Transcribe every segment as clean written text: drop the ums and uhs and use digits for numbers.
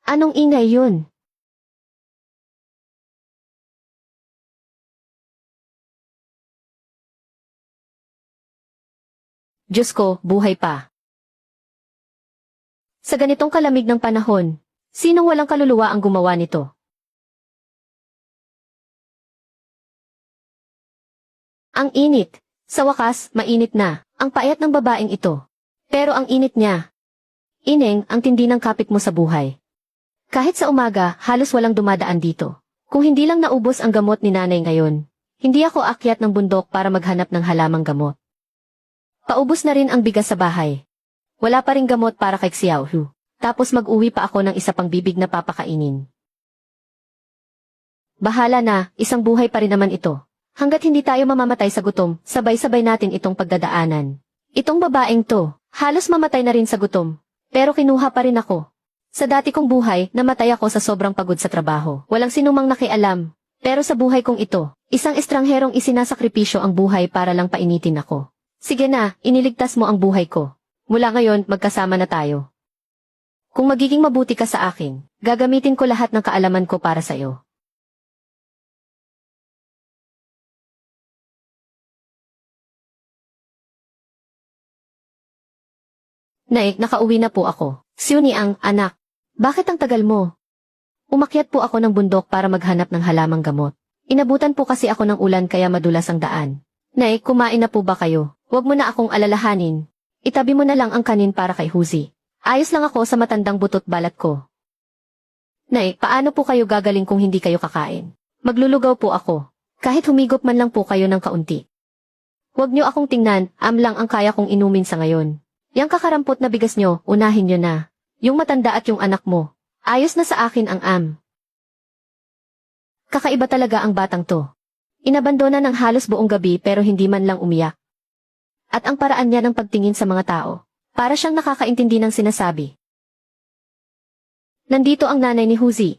Anong ingay yun? Diyos ko, buhay pa. Sa ganitong kalamig ng panahon, sinong walang kaluluwa ang gumawa nito? Ang init. Sa wakas, mainit na. Ang payat ng babaeng ito. Pero ang init niya. Ineng, ang tindi ng kapit mo sa buhay. Kahit sa umaga, halos walang dumadaan dito. Kung hindi lang naubos ang gamot ni nanay ngayon, hindi ako akyat ng bundok para maghanap ng halamang gamot. Paubos na rin ang bigas sa bahay. Wala pa ring gamot para kay Xiaohu. Tapos mag-uwi pa ako ng isa pang bibig na papakainin. Bahala na, isang buhay pa rin naman ito. Hanggat hindi tayo mamamatay sa gutom, sabay-sabay natin itong pagdadaanan. Itong babaeng to, halos mamatay na rin sa gutom. Pero kinuha pa rin ako. Sa dati kong buhay, namatay ako sa sobrang pagod sa trabaho. Walang sinumang nakialam. Pero sa buhay kong ito, isang estrangherong isinasakripisyo ang buhay para lang painitin ako. Sige na, iniligtas mo ang buhay ko. Mula ngayon, magkasama na tayo. Kung magiging mabuti ka sa akin, gagamitin ko lahat ng kaalaman ko para sa iyo. Nay, nakauwi na po ako. Siuni ang anak. Bakit ang tagal mo? Umakyat po ako ng bundok para maghanap ng halamang gamot. Inabutan po kasi ako ng ulan kaya madulas ang daan. Nay, kumain na po ba kayo? Huwag mo na akong alalahanin. Itabi mo na lang ang kanin para kay Huzi. Ayos lang ako sa matandang butot balat ko. Nay, paano po kayo gagaling kung hindi kayo kakain? Maglulugaw po ako. Kahit humigop man lang po kayo ng kaunti. Huwag niyo akong tingnan, lang ang kaya kong inumin sa ngayon. Yang kakarampot na bigas nyo, unahin nyo na. Yung matanda at yung anak mo. Ayos na sa akin ang Kakaiba talaga ang batang to. Inabandona ng halos buong gabi pero hindi man lang umiyak. At ang paraan niya ng pagtingin sa mga tao, para siyang nakakaintindi ng sinasabi. Nandito ang nanay ni Huzi.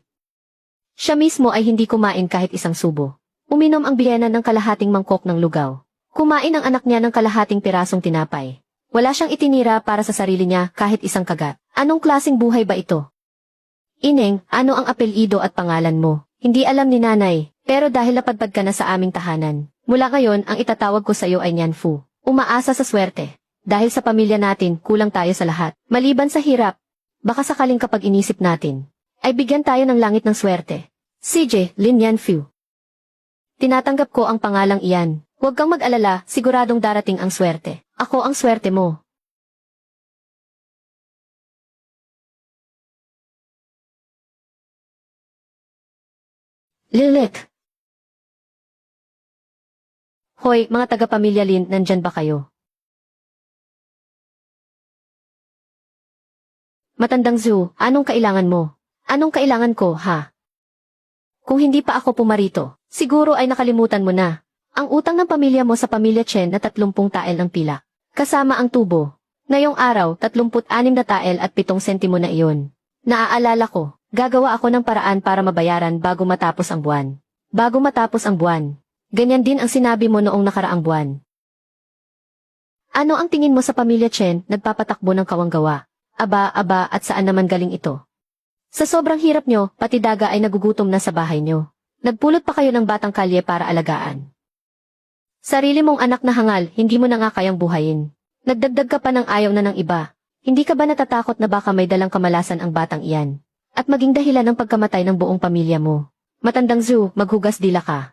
Siya mismo ay hindi kumain kahit isang subo. Uminom ang biyenan ng kalahating mangkok ng lugaw. Kumain ang anak niya ng kalahating pirasong tinapay. Wala siyang itinira para sa sarili niya kahit isang kagat. Anong klaseng buhay ba ito? Ineng, ano ang apelyido at pangalan mo? Hindi alam ni nanay, pero dahil napadpad ka na sa aming tahanan, mula ngayon ang itatawag ko sa iyo ay Nyanfu. Umaasa sa swerte. Dahil sa pamilya natin, kulang tayo sa lahat. Maliban sa hirap, baka sakaling kapag inisip natin, ay bigyan tayo ng langit ng swerte. CJ, Lin Nyanfu. Tinatanggap ko ang pangalang iyan. Huwag kang mag-alala, siguradong darating ang swerte. Ako ang swerte mo. Lilit. Hoy, mga taga-pamilya Lin, nandyan ba kayo? Matandang Zhu, anong kailangan mo? Anong kailangan ko, ha? Kung hindi pa ako pumarito, siguro ay nakalimutan mo na. Ang utang ng pamilya mo sa pamilya Chen na 30 tael ang pila. Kasama ang tubo. Ngayong araw, 36 na tael at 7 sentimo na iyon. Naaalala ko, gagawa ako ng paraan para mabayaran bago matapos ang buwan. Bago matapos ang buwan. Ganyan din ang sinabi mo noong nakaraang buwan. Ano ang tingin mo sa pamilya Chen, nagpapatakbo ng kawanggawa? Aba, at saan naman galing ito? Sa sobrang hirap nyo, pati daga ay nagugutom na sa bahay nyo. Nagpulot pa kayo ng batang kalye para alagaan. Sarili mong anak na hangal, hindi mo na nga kayang buhayin. Nagdagdag ka pa ng ayaw na ng iba. Hindi ka ba natatakot na baka may dalang kamalasan ang batang iyan? At maging dahilan ng pagkamatay ng buong pamilya mo. Matandang Zhu, maghugas dila ka.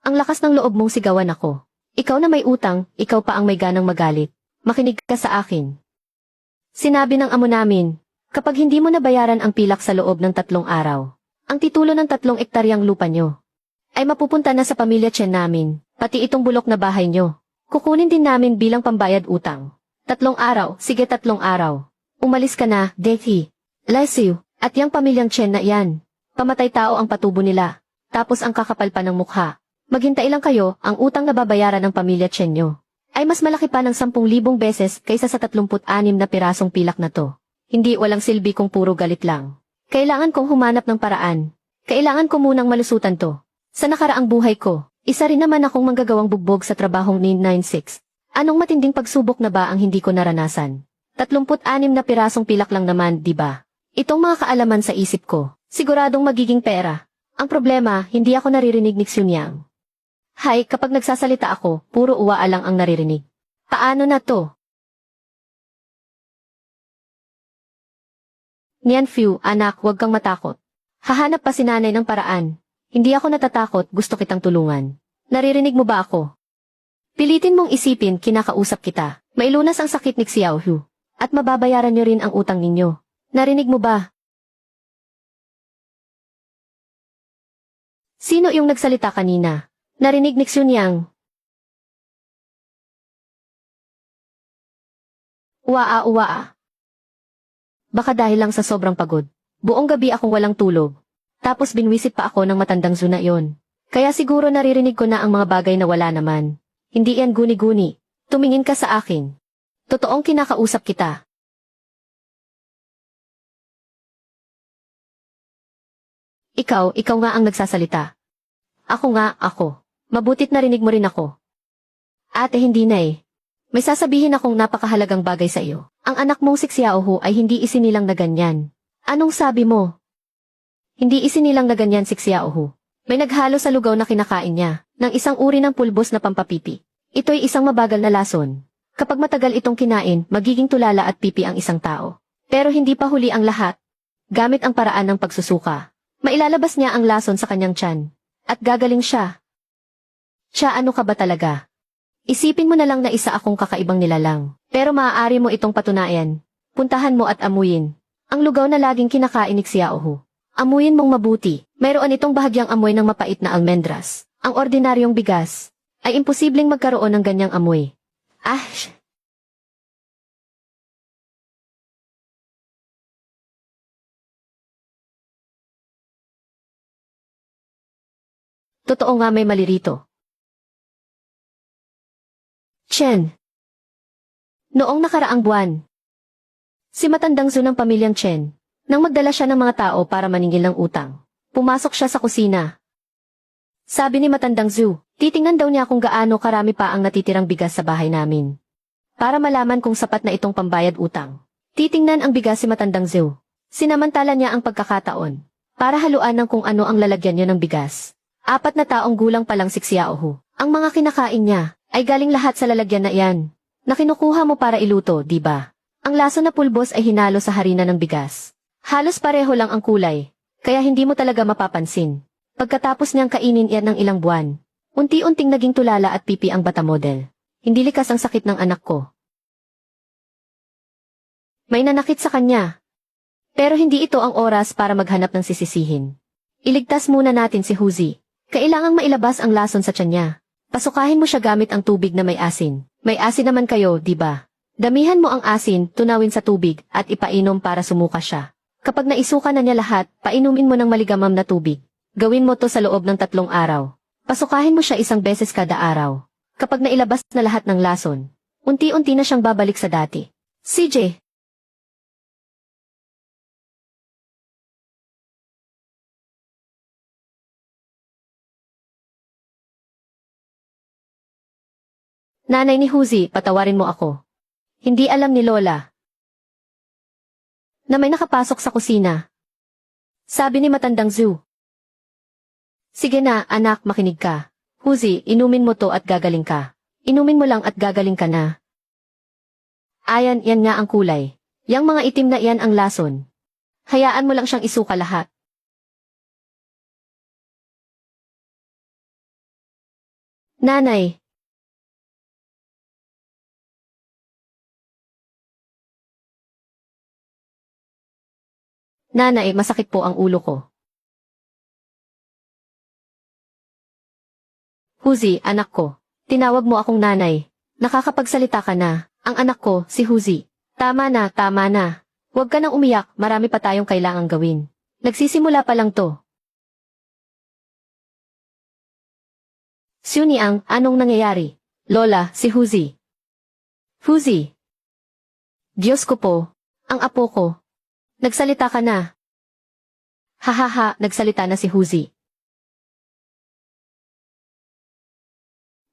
Ang lakas ng loob mong sigawan ako. Ikaw na may utang, ikaw pa ang may ganang magalit. Makinig ka sa akin. Sinabi ng amo namin, kapag hindi mo nabayaran ang pilak sa loob ng 3 araw, ang titulo ng 3 ektaryang lupa nyo ay mapupunta na sa pamilya Chen namin, pati itong bulok na bahay nyo. Kukunin din namin bilang pambayad utang. 3 araw, sige 3 araw. Umalis ka na, Dehi. Lasiu, at yang pamilyang Chen na iyan. Pamatay tao ang patubo nila. Tapos ang kakapal pa ng mukha. Maghintay lang kayo, ang utang na babayaran ng pamilya Chen nyo ay mas malaki pa ng 10,000 beses kaysa sa 36 na pirasong pilak na to. Hindi walang silbi kung puro galit lang. Kailangan kong humanap ng paraan. Kailangan ko munang malusutan to. Sa nakaraang buhay ko, isa rin naman akong manggagawang bugbog sa trabahong 996. Anong matinding pagsubok na ba ang hindi ko naranasan? 36 na pirasong pilak lang naman, di ba? Itong mga kaalaman sa isip ko, siguradong magiging pera. Ang problema, hindi ako naririnig ni Xunyang. Hay, kapag nagsasalita ako, puro uwaa lang ang naririnig. Paano na to? Nian Fu, anak, huwag kang matakot. Hahanap pa si nanay ng paraan. Hindi ako natatakot, gusto kitang tulungan. Naririnig mo ba ako? Pilitin mong isipin, kinakausap kita. Mailunas ang sakit ni Xiaohu. At mababayaran niyo rin ang utang ninyo. Narinig mo ba? Sino yung nagsalita kanina? Narinig ni Xunyang. Uwaa. Baka dahil lang sa sobrang pagod. Buong gabi akong walang tulog. Tapos binwisit pa ako ng matandang Zuna yon. Kaya siguro naririnig ko na ang mga bagay na wala naman. Hindi yan guni-guni. Tumingin ka sa akin. Totoong kinakausap kita. Ikaw nga ang nagsasalita. Ako. Mabutit narinig mo rin ako. Ate, hindi na eh. May sasabihin akong napakahalagang bagay sa iyo. Ang anak mong si Xiaohu ay hindi isinilang na ganyan. Anong sabi mo? Hindi isinilang na ganyan si Xiaohu. May naghalo sa lugaw na kinakain niya, ng isang uri ng pulbos na pampapipi. Ito'y isang mabagal na lason. Kapag matagal itong kinain, magiging tulala at pipi ang isang tao. Pero hindi pa huli ang lahat. Gamit ang paraan ng pagsusuka, mailalabas niya ang lason sa kanyang tiyan. At gagaling siya. Siya, ano ka ba talaga? Isipin mo na lang na isa akong kakaibang nilalang. Pero maaari mo itong patunayan. Puntahan mo at amuyin. Ang lugaw na laging kinakain ni Xiaohu. Amuyin mong mabuti. Mayroon itong bahagyang amoy ng mapait na almendras. Ang ordinaryong bigas ay imposibleng magkaroon ng ganyang amoy. Totoo nga, may mali rito. Chen. Noong nakaraang buwan, si matandang Zhu ng pamilyang Chen, nang magdala siya ng mga tao para maningil ng utang, pumasok siya sa kusina. Sabi ni matandang Zhu, titingnan daw niya kung gaano karami pa ang natitirang bigas sa bahay namin. Para malaman kung sapat na itong pambayad utang. Titingnan ang bigas si matandang Zhu. Sinamantala niya ang pagkakataon para haluan ng kung ano ang lalagyan niya ng bigas. 4 na taong gulang pa lang si Xiaohu. Ang mga kinakain niya ay galing lahat sa lalagyan na iyan, na kinukuha mo para iluto, di ba? Ang laso na pulbos ay hinalo sa harina ng bigas. Halos pareho lang ang kulay, kaya hindi mo talaga mapapansin. Pagkatapos niyang kainin iyan ng ilang buwan, unti-unting naging tulala at pipi ang bata model. Hindi likas ang sakit ng anak ko. May nanakit sa kanya. Pero hindi ito ang oras para maghanap ng sisisihin. Iligtas muna natin si Huzi. Kailangang mailabas ang lason sa tiyan niya. Pasukahin mo siya gamit ang tubig na may asin. May asin naman kayo, di ba? Damihan mo ang asin, tunawin sa tubig, at ipainom para sumuka siya. Kapag naisuka na niya lahat, painumin mo ng maligamam na tubig. Gawin mo to sa loob ng 3 araw. Pasukahin mo siya 1 beses kada araw. Kapag nailabas na lahat ng lason, unti-unti na siyang babalik sa dati. CJ. Nanay ni Huzi, patawarin mo ako. Hindi alam ni Lola na may nakapasok sa kusina. Sabi ni matandang Zhu. Sige na, anak, makinig ka. Huzi, inumin mo to at gagaling ka. Inumin mo lang at gagaling ka na. Ayan, yan nga ang kulay. Yang mga itim na yan ang lason. Hayaan mo lang siyang isuka lahat. Nanay. Nanay, masakit po ang ulo ko. Huzi, anak ko. Tinawag mo akong nanay. Nakakapagsalita ka na. Ang anak ko, si Huzi. Tama na, tama na. Huwag ka nang umiyak, marami pa tayong kailangang gawin. Nagsisimula pa lang to. Xuniang, anong nangyayari? Lola, si Huzi. Huzi. Diyos ko po. Ang apo ko. Nagsalita ka na. Hahaha, nagsalita na si Huzi.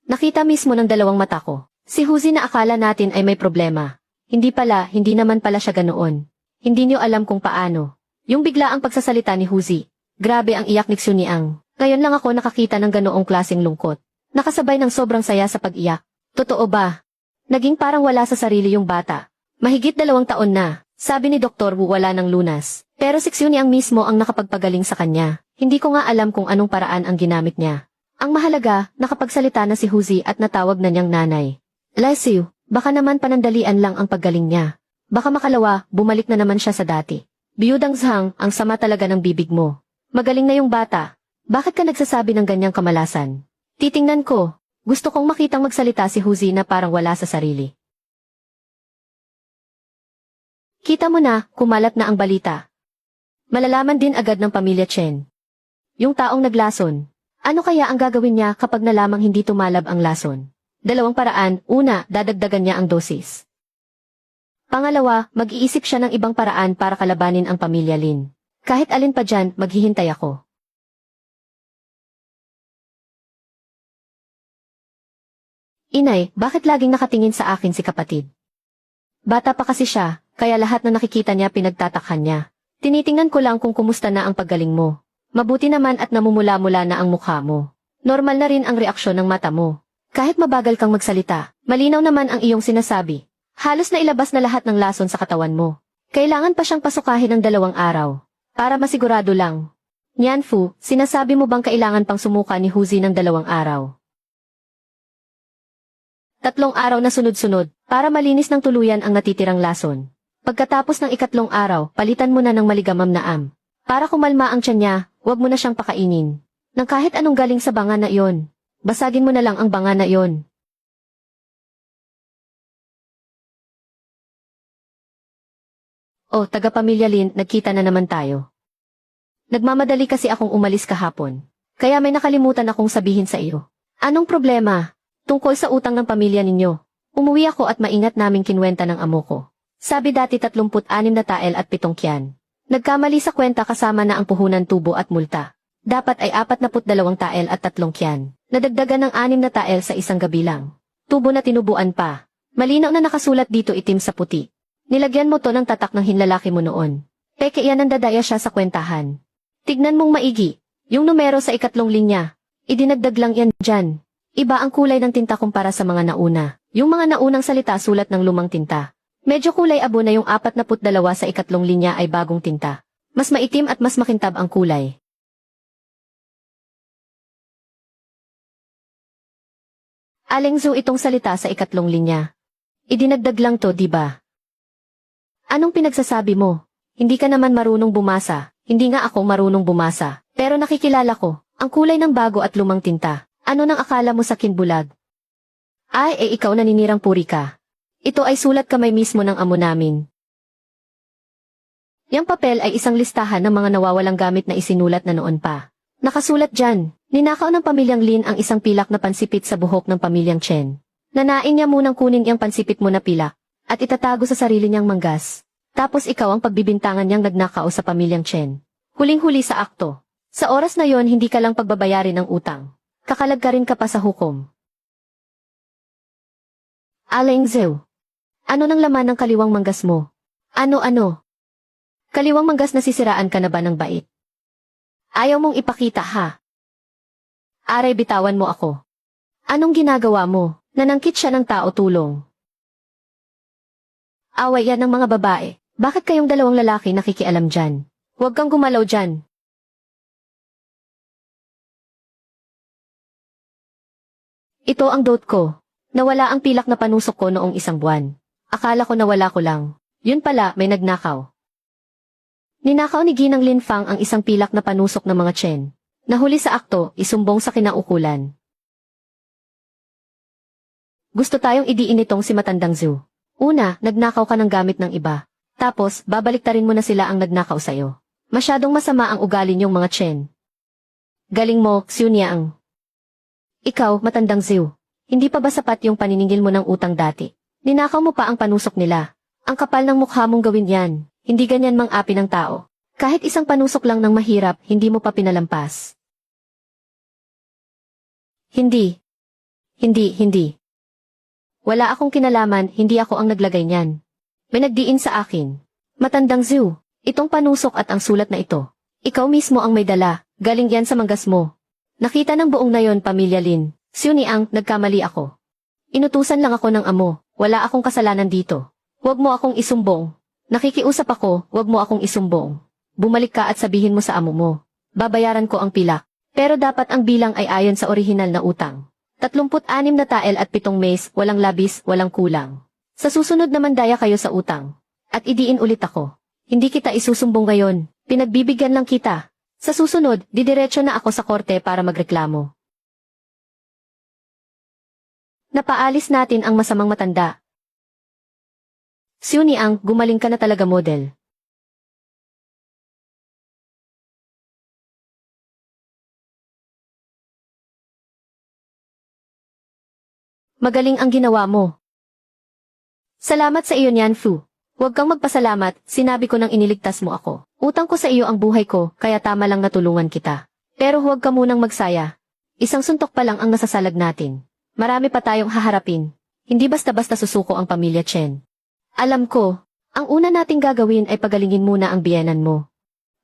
Nakita mismo ng 2 mata ko. Si Huzi na akala natin ay may problema. Hindi naman pala siya ganoon. Hindi niyo alam kung paano. Yung bigla ang pagsasalita ni Huzi. Grabe ang iyak ni Xiuniang. Ngayon lang ako nakakita ng ganoong klaseng lungkot. Nakasabay ng sobrang saya sa pag-iyak. Totoo ba? Naging parang wala sa sarili yung bata. Mahigit 2 taon na. Sabi ni Dr. Wu wala ng lunas. Pero si Xiuniang mismo ang nakapagpagaling sa kanya. Hindi ko nga alam kung anong paraan ang ginamit niya. Ang mahalaga, nakapagsalita na si Huzi at natawag na niyang nanay. Lesiu, baka naman panandalian lang ang paggaling niya. Baka makalawa, bumalik na naman siya sa dati. Biyudang Zhang, ang sama talaga ng bibig mo. Magaling na yung bata. Bakit ka nagsasabi ng ganyang kamalasan? Titingnan ko. Gusto kong makitang magsalita si Huzi na parang wala sa sarili. Kita mo na, kumalat na ang balita. Malalaman din agad ng pamilya Chen. Yung taong naglason. Ano kaya ang gagawin niya kapag nalamang hindi tumalab ang lason? 2 paraan. Una, dadagdagan niya ang dosis. Pangalawa, mag-iisip siya ng ibang paraan para kalabanin ang pamilya Lin. Kahit alin pa dyan, maghihintay ako. Inay, bakit laging nakatingin sa akin si kapatid? Bata pa kasi siya, kaya lahat na nakikita niya pinagtatakhan niya. Tinitingnan ko lang kung kumusta na ang paggaling mo. Mabuti naman at namumula-mula na ang mukha mo. Normal na rin ang reaksyon ng mata mo. Kahit mabagal kang magsalita, malinaw naman ang iyong sinasabi. Halos nailabas na lahat ng lason sa katawan mo. Kailangan pa siyang pasukahin ng 2 araw. Para masigurado lang. Nian Fu, sinasabi mo bang kailangan pang sumuka ni Huzi ng 2 araw? 3 araw na sunod-sunod, para malinis ng tuluyan ang natitirang lason. Pagkatapos ng 3 araw, palitan mo na ng maligamam na am. Para kumalma ang tiyan niya, huwag mo na siyang pakainin. Nang kahit anong galing sa banga na iyon. Basagin mo na lang ang banga na iyon. Oh, taga-pamilya Lin, nagkita na naman tayo. Nagmamadali kasi akong umalis kahapon. Kaya may nakalimutan akong sabihin sa iyo. Anong problema? Tungkol sa utang ng pamilya ninyo. Umuwi ako at maingat naming kinwenta ng amo ko. Sabi dati 36 na tael at 7 kyan. Nagkamali sa kwenta kasama na ang puhunan tubo at multa. Dapat ay 42 tael at 3 kyan. Nadagdagan ng 6 na tael sa isang gabi lang. Tubo na tinubuan pa. Malinaw na nakasulat dito itim sa puti. Nilagyan mo to ng tatak ng hinlalaki mo noon. Peke yan ang dadaya siya sa kwentahan. Tignan mong maigi. Yung numero sa 2 linya. Idinagdag lang yan dyan. Iba ang kulay ng tinta kumpara sa mga nauna. Yung mga naunang salita sulat ng lumang tinta. Medyo kulay abo na yung 42 sa 2 linya ay bagong tinta. Mas maitim at mas makintab ang kulay. Alengzu itong salita sa 2 linya. Idinagdag lang to, di ba? Anong pinagsasabi mo? Hindi ka naman marunong bumasa. Hindi nga ako marunong bumasa. Pero nakikilala ko, ang kulay ng bago at lumang tinta. Ano nang akala mo sa kinbulag? Ay, ikaw naninirang puri ka. Ito ay sulat kamay mismo ng amo namin. Yang papel ay isang listahan ng mga nawawalang gamit na isinulat na noon pa. Nakasulat dyan, ninakaw ng pamilyang Lin ang isang pilak na pansipit sa buhok ng pamilyang Chen. Nanain niya munang kunin iyang pansipit mo na pilak, at itatago sa sarili niyang manggas. Tapos ikaw ang pagbibintangan niyang nagnakaw sa pamilyang Chen. Huling-huli sa akto. Sa oras na yon hindi ka lang pagbabayarin ng utang. Kakalagkarin ka pa sa hukom. Alengzeu. Ano nang laman ng kaliwang manggas mo? Ano? Kaliwang manggas na sisiraan ka na ba ng bait? Ayaw mong ipakita ha? Aray bitawan mo ako. Anong ginagawa mo? Nanangkit siya ng tao tulong. Away yan ng mga babae. Bakit kayong 2 lalaki nakikialam dyan? Huwag kang gumalaw dyan. Ito ang dot ko. Nawala ang pilak na panusok ko noong 1 buwan. Akala ko nawala ko lang. Yun pala, may nagnakaw. Ninakaw ni Ginang Linfang ang isang pilak na panusok ng mga Chen. Nahuli sa akto, isumbong sa kinaukulan. Gusto tayong idiin itong si Matandang Zhu. Una, nagnakaw ka ng gamit ng iba. Tapos, babaliktarin mo na sila ang nagnakaw sa'yo. Masyadong masama ang ugali niyong mga Chen. Galing mo, Xiuniang. Ikaw, Matandang Zhu. Hindi pa ba sapat yung paniningil mo ng utang dati? Ninakaw mo pa ang panusok nila. Ang kapal ng mukha mong gawin yan. Hindi ganyan mang-api ng tao. Kahit isang panusok lang ng mahirap, hindi mo pa pinalampas. Hindi. Wala akong kinalaman, hindi ako ang naglagay niyan. May nagdiin sa akin. Matandang Zhu, itong panusok at ang sulat na ito. Ikaw mismo ang may dala, galing yan sa manggas mo. Nakita ng buong nayon pamilya Lin. Xiu Niang, nagkamali ako. Inutusan lang ako ng amo, wala akong kasalanan dito. Huwag mo akong isumbong. Nakikiusap ako, huwag mo akong isumbong. Bumalik ka at sabihin mo sa amo mo. Babayaran ko ang pilak. Pero dapat ang bilang ay ayon sa orihinal na utang. 36 na tael at 7 mes, walang labis, walang kulang. Sa susunod naman daya kayo sa utang. At idiin ulit ako. Hindi kita isusumbong ngayon, pinagbibigyan lang kita. Sa susunod, didiretso na ako sa korte para magreklamo. Napaalis natin ang masamang matanda. Xiu Niang, gumaling ka na talaga model. Magaling ang ginawa mo. Salamat sa iyo Nian Fu. Huwag kang magpasalamat, sinabi ko nang iniligtas mo ako. Utang ko sa iyo ang buhay ko, kaya tama lang natulungan kita. Pero huwag ka munang magsaya. Isang suntok pa lang ang nasasalag natin. Marami pa tayong haharapin. Hindi basta-basta susuko ang pamilya Chen. Alam ko, ang una nating gagawin ay pagalingin muna ang biyenan mo.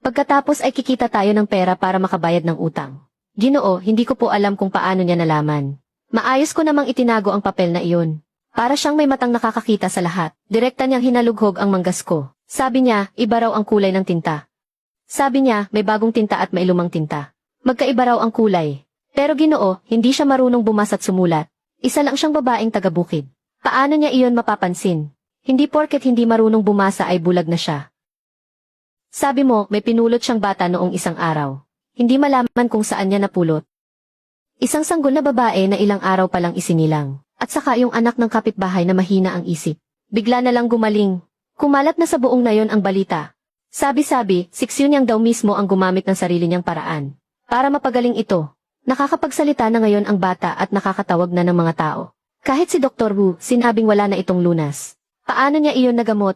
Pagkatapos ay kikita tayo ng pera para makabayad ng utang. Ginoo, hindi ko po alam kung paano niya nalaman. Maayos ko namang itinago ang papel na iyon. Para siyang may matang nakakakita sa lahat. Direkta niyang hinalughog ang manggas ko. Sabi niya, iba raw ang kulay ng tinta. Sabi niya, may bagong tinta at may lumang tinta. Magkaiba raw ang kulay. Pero Ginoo, hindi siya marunong bumasa at sumulat. Isa lang siyang babaeng taga-bukid. Paano niya iyon mapapansin? Hindi porket hindi marunong bumasa ay bulag na siya. Sabi mo, may pinulot siyang bata noong isang araw. Hindi malaman kung saan niya napulot. Isang sanggol na babae na ilang araw palang isinilang. At saka yung anak ng kapitbahay na mahina ang isip. Bigla na lang gumaling. Kumalat na sa buong nayon ang balita. Sabi-sabi, si Xiu Niang daw mismo ang gumamit ng sarili niyang paraan. Para mapagaling ito. Nakakapagsalita na ngayon ang bata at nakakatawag na ng mga tao. Kahit si Dr. Wu, sinabing wala na itong lunas. Paano niya iyon nagamot?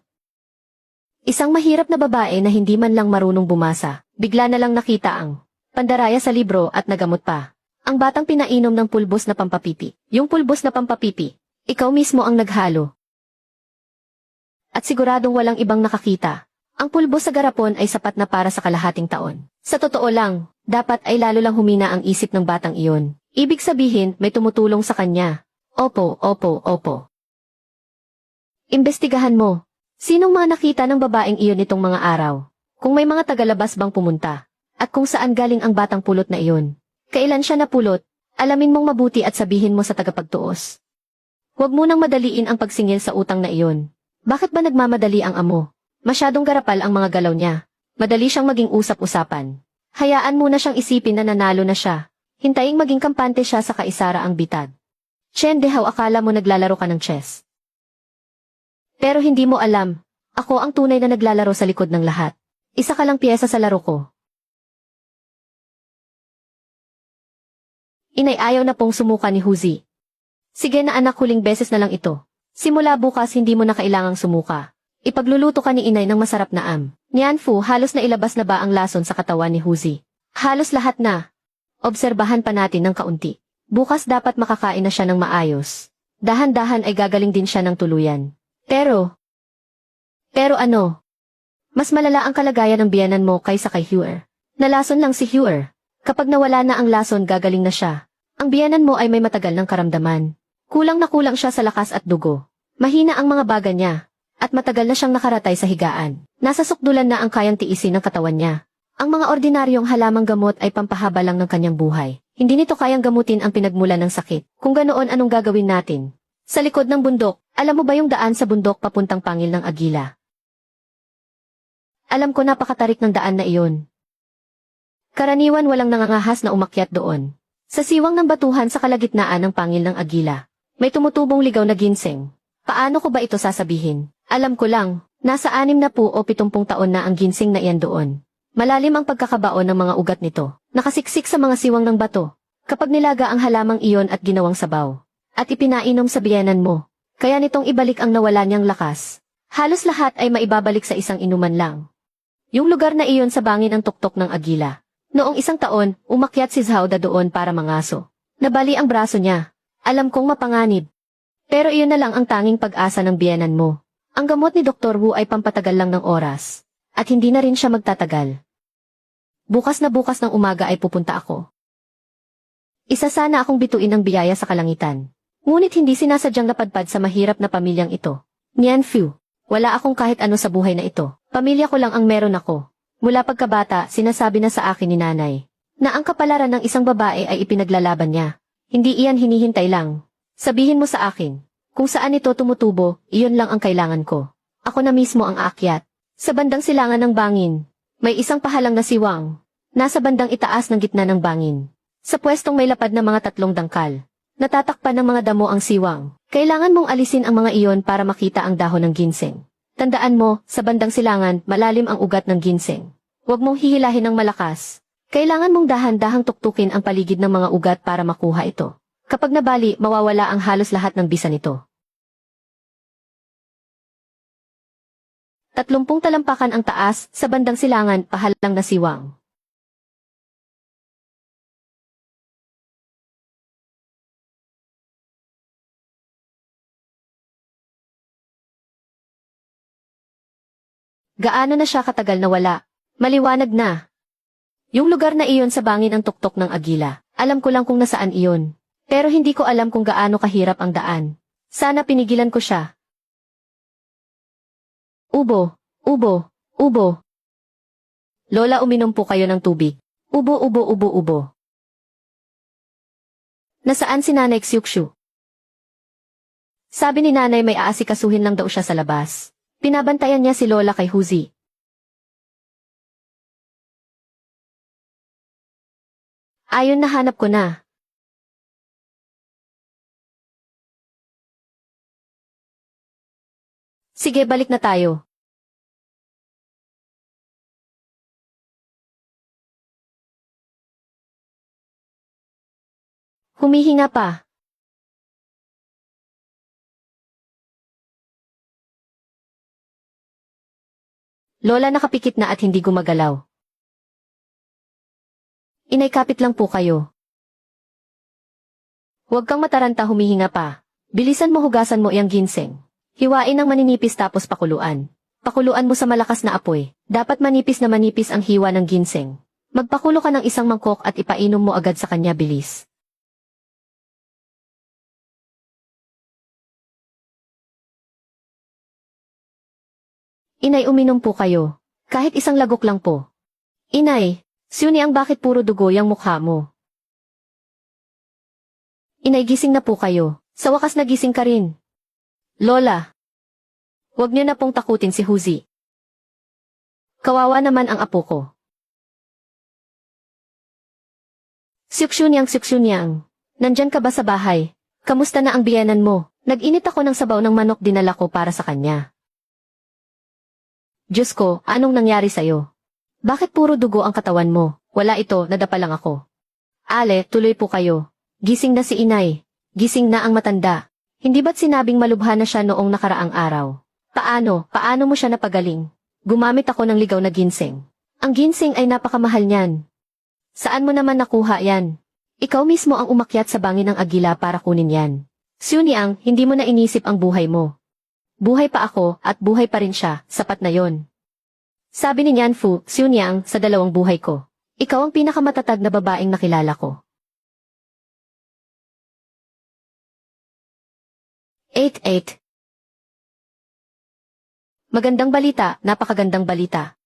Isang mahirap na babae na hindi man lang marunong bumasa, bigla na lang nakita ang pandaraya sa libro at nagamot pa. Ang batang pinainom ng pulbos na pampapipi. Yung pulbos na pampapipi, ikaw mismo ang naghalo. At siguradong walang ibang nakakita. Ang pulbos sa garapon ay sapat na para sa kalahating taon. Sa totoo lang, dapat ay lalo lang humina ang isip ng batang iyon. Ibig sabihin, may tumutulong sa kanya. Opo. Imbestigahan mo. Sinong mga nakita ng babaeng iyon nitong mga araw? Kung may mga tagalabas bang pumunta? At kung saan galing ang batang pulot na iyon? Kailan siya napulot? Alamin mong mabuti at sabihin mo sa tagapagtuos. Huwag mo nang madaliin ang pagsingil sa utang na iyon. Bakit ba nagmamadali ang amo? Masyadong garapal ang mga galaw niya. Madali siyang maging usap-usapan. Hayaan muna siyang isipin na nanalo na siya. Hintayin maging kampante siya sa kaisara ang bitad. Chen Dehaw, akala mo naglalaro ka ng chess. Pero hindi mo alam, ako ang tunay na naglalaro sa likod ng lahat. Isa ka lang piyesa sa laro ko. Inay, ayaw na pong sumuka ni Huzi. Sige na anak, huling beses na lang ito. Simula bukas hindi mo na kailangang sumuka. Ipagluluto ka ni inay ng masarap na am. Nian Fu, halos na ilabas na ba ang lason sa katawan ni Huzi? Halos lahat na. Obserbahan pa natin ng kaunti. Bukas dapat makakain na siya ng maayos. Dahan-dahan ay gagaling din siya ng tuluyan. Pero ano? Mas malala ang kalagayan ng biyanan mo kaysa kay Huer. Nalason lang si Huer. Kapag nawala na ang lason, gagaling na siya. Ang biyanan mo ay may matagal ng karamdaman. Kulang na kulang siya sa lakas at dugo. Mahina ang mga baga niya. At matagal na siyang nakaratay sa higaan. Nasa sukdulan na ang kayang tiisin ng katawan niya. Ang mga ordinaryong halamang gamot ay pampahaba lang ng kanyang buhay. Hindi nito kayang gamutin ang pinagmulan ng sakit. Kung ganoon, anong gagawin natin? Sa likod ng bundok, alam mo ba yung daan sa bundok papuntang Pangil ng Agila? Alam ko, napakatarik ng daan na iyon. Karaniwan walang nangangahas na umakyat doon. Sa siwang ng batuhan sa kalagitnaan ng Pangil ng Agila, may tumutubong ligaw na ginseng. Paano ko ba ito sasabihin? Alam ko lang, nasa 60 o 70 taon na ang ginseng na iyan doon. Malalim ang pagkakabaon ng mga ugat nito, nakasiksik sa mga siwang ng bato. Kapag nilaga ang halamang iyon at ginawang sabaw, at ipinainom sa biyenan mo, kaya nitong ibalik ang nawala niyang lakas. Halos lahat ay maibabalik sa isang inuman lang. Yung lugar na iyon sa bangin ang tuktok ng Agila. Noong isang taon, umakyat si Zhao Da doon para mangaso. Nabali ang braso niya. Alam kong mapanganib. Pero iyon na lang ang tanging pag-asa ng biyenan mo. Ang gamot ni Dr. Wu ay pampatagal lang ng oras. At hindi na rin siya magtatagal. Bukas ng umaga ay pupunta ako. Isa sana akong bituin ang biyaya sa kalangitan. Ngunit hindi sinasadyang napadpad sa mahirap na pamilyang ito. Nian Fu, wala akong kahit ano sa buhay na ito. Pamilya ko lang ang meron ako. Mula pagkabata, sinasabi na sa akin ni nanay, na ang kapalaran ng isang babae ay ipinaglalaban niya. Hindi iyan hinihintay lang. Sabihin mo sa akin, kung saan ito tumutubo, iyon lang ang kailangan ko. Ako na mismo ang aakyat. Sa bandang silangan ng bangin, may isang pahalang na siwang. Nasa bandang itaas ng gitna ng bangin. Sa pwestong may lapad na mga 3 dangkal. Natatakpan ng mga damo ang siwang. Kailangan mong alisin ang mga iyon para makita ang dahon ng ginseng. Tandaan mo, sa bandang silangan, malalim ang ugat ng ginseng. Huwag mong hihilahin ng malakas. Kailangan mong dahan-dahang tuktukin ang paligid ng mga ugat para makuha ito. Kapag nabali, mawawala ang halos lahat ng bisa nito. 30 talampakan ang taas, sa bandang silangan, pahalang na siwang. Gaano na siya katagal na wala? Maliwanag na. Yung lugar na iyon sa bangin ang tuktok ng agila. Alam ko lang kung nasaan iyon. Pero hindi ko alam kung gaano kahirap ang daan. Sana pinigilan ko siya. Ubo, ubo, ubo. Lola, uminom po kayo ng tubig. Ubo, ubo, ubo, ubo. Nasaan si Nanay Xiuxiu? Sabi ni Nanay may aasikasuhin lang daw siya sa labas. Pinabantayan niya si Lola kay Huzi. Ayon, nahanap ko na. Sige, balik na tayo. Humihinga pa. Lola, nakapikit na at hindi gumagalaw. Inay, kapit lang po kayo. Huwag kang mataranta, humihinga pa. Bilisan mo, hugasan mo iyang ginseng. Hiwain ng maninipis tapos pakuluan. Pakuluan mo sa malakas na apoy. Dapat manipis na manipis ang hiwa ng ginseng. Magpakulo ka ng isang mangkok at ipainom mo agad sa kanya, bilis. Inay, uminom po kayo. Kahit isang lagok lang po. Inay, Siuni, ang bakit puro dugo yung mukha mo? Inay, gising na po kayo. Sa wakas nagising ka rin. Lola, huwag niyo na pong takutin si Huzi. Kawawa naman ang apo ko. Siuxunyang, nandyan ka ba sa bahay? Kamusta na ang biyanan mo? Nag-init ako ng sabaw ng manok, dinala ko para sa kanya. Diyos ko, anong nangyari sa'yo? Bakit puro dugo ang katawan mo? Wala ito, nadapa lang ako. Ale, tuloy po kayo. Gising na si Inay. Gising na ang matanda. Hindi ba't sinabing malubha na siya noong nakaraang araw? Paano mo siya napagaling? Gumamit ako ng ligaw na ginseng. Ang ginseng ay napakamahal niyan. Saan mo naman nakuha yan? Ikaw mismo ang umakyat sa bangin ng agila para kunin yan. Siuniang, hindi mo na inisip ang buhay mo. Buhay pa ako, at buhay pa rin siya, sapat na yon. Sabi ni Nian Fu, Siuniang, sa 2 buhay ko. Ikaw ang pinakamatatag na babaeng nakilala ko. 88. Magandang balita, napakagandang balita.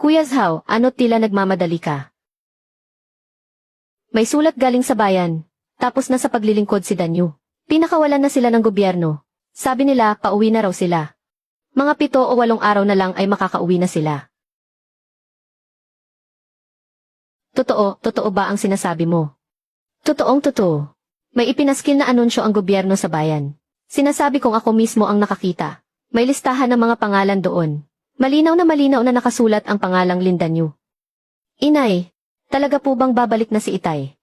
Kuya Zhao, ano't tila nagmamadali ka? May sulat galing sa bayan, tapos na sa paglilingkod si Danyu. Pinakawalan na sila ng gobyerno. Sabi nila, pauwi na raw sila. Mga 7 o 8 araw na lang ay makakauwi na sila. Totoo ba ang sinasabi mo? Totoo. May ipinaskil na anunsyo ang gobyerno sa bayan. Sinasabi kong ako mismo ang nakakita. May listahan ng mga pangalan doon. Malinaw na nakasulat ang pangalang Lindanyu. Inay, talaga po bang babalik na si Itay?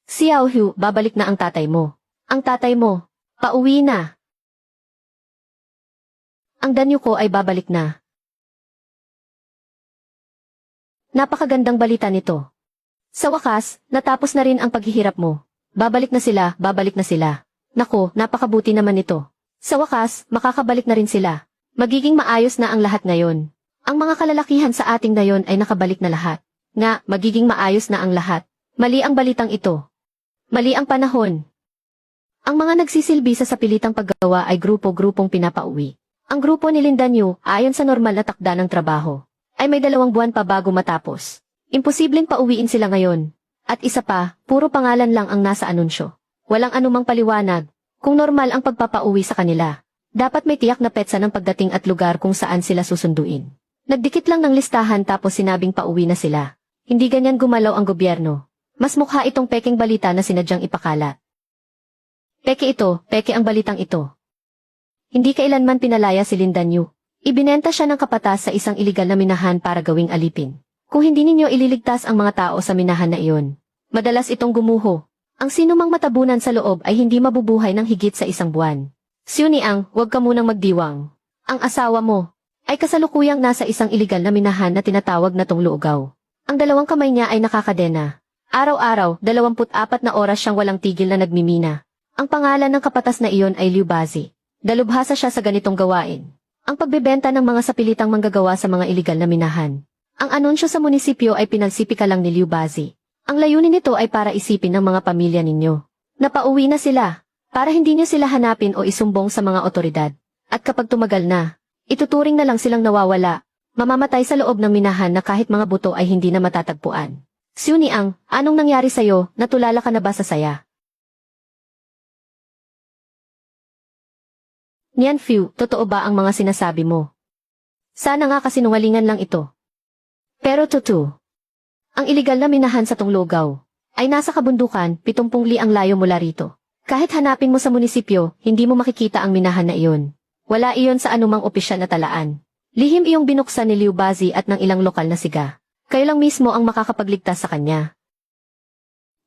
Xiao Hu, babalik na ang tatay mo. Ang tatay mo, pauwi na. Ang Danyu ko ay babalik na. Napakagandang balita nito. Sa wakas, natapos na rin ang paghihirap mo. Babalik na sila. Nako, napakabuti naman ito. Sa wakas, makakabalik na rin sila. Magiging maayos na ang lahat ngayon. Ang mga kalalakihan sa ating ngayon ay nakabalik na lahat. Nga, magiging maayos na ang lahat. Mali ang balitang ito. Mali ang panahon. Ang mga nagsisilbi sa sapilitang paggawa ay grupo-grupong pinapauwi. Ang grupo ni Linda New, ayon sa normal na takda ng trabaho, ay may 2 buwan pa bago matapos. Imposibleng pauwiin sila ngayon. At isa pa, puro pangalan lang ang nasa anunsyo. Walang anumang paliwanag. Kung normal ang pagpapauwi sa kanila, dapat may tiyak na petsa ng pagdating at lugar kung saan sila susunduin. Nagdikit lang ng listahan tapos sinabing pauwi na sila. Hindi ganyan gumalaw ang gobyerno. Mas mukha itong pekeng balita na sinadyang ipakalat. Peke ito, peke ang balitang ito. Hindi kailanman pinalaya si Linda New. Ibinenta siya ng kapatas sa isang iligal na minahan para gawing alipin. Kung hindi ninyo ililigtas ang mga tao sa minahan na iyon, madalas itong gumuho. Ang sinumang matabunan sa loob ay hindi mabubuhay ng higit sa 1 buwan. Siuniang, huwag ka munang magdiwang. Ang asawa mo ay kasalukuyang nasa isang iligal na minahan na tinatawag na Tungluugaw. Ang 2 kamay niya ay nakakadena. Araw-araw, 24 na oras siyang walang tigil na nagmimina. Ang pangalan ng kapatas na iyon ay Liu Bazi. Dalubhasa siya sa ganitong gawain. Ang pagbebenta ng mga sapilitang manggagawa sa mga iligal na minahan. Ang anunsyo sa munisipyo ay pinalsipika lang ni Liu Bazi. Ang layunin nito ay para isipin ng mga pamilya ninyo. Napauwi na sila, para hindi niyo sila hanapin o isumbong sa mga otoridad. At kapag tumagal na, ituturing na lang silang nawawala, mamamatay sa loob ng minahan na kahit mga buto ay hindi na matatagpuan. Siuniang, anong nangyari sa'yo, natulala ka na ba sa saya? Nian Fiu, totoo ba ang mga sinasabi mo? Sana nga kasinungalingan lang ito. Pero totoo. Ang iligal na minahan sa Tunglugaw ay nasa kabundukan, 70 li ang layo mula rito. Kahit hanapin mo sa munisipyo, hindi mo makikita ang minahan na iyon. Wala iyon sa anumang opisyal na talaan. Lihim iyong binuksan ni Liu Bazi at ng ilang lokal na siga. Kayo lang mismo ang makakapagligtas sa kanya.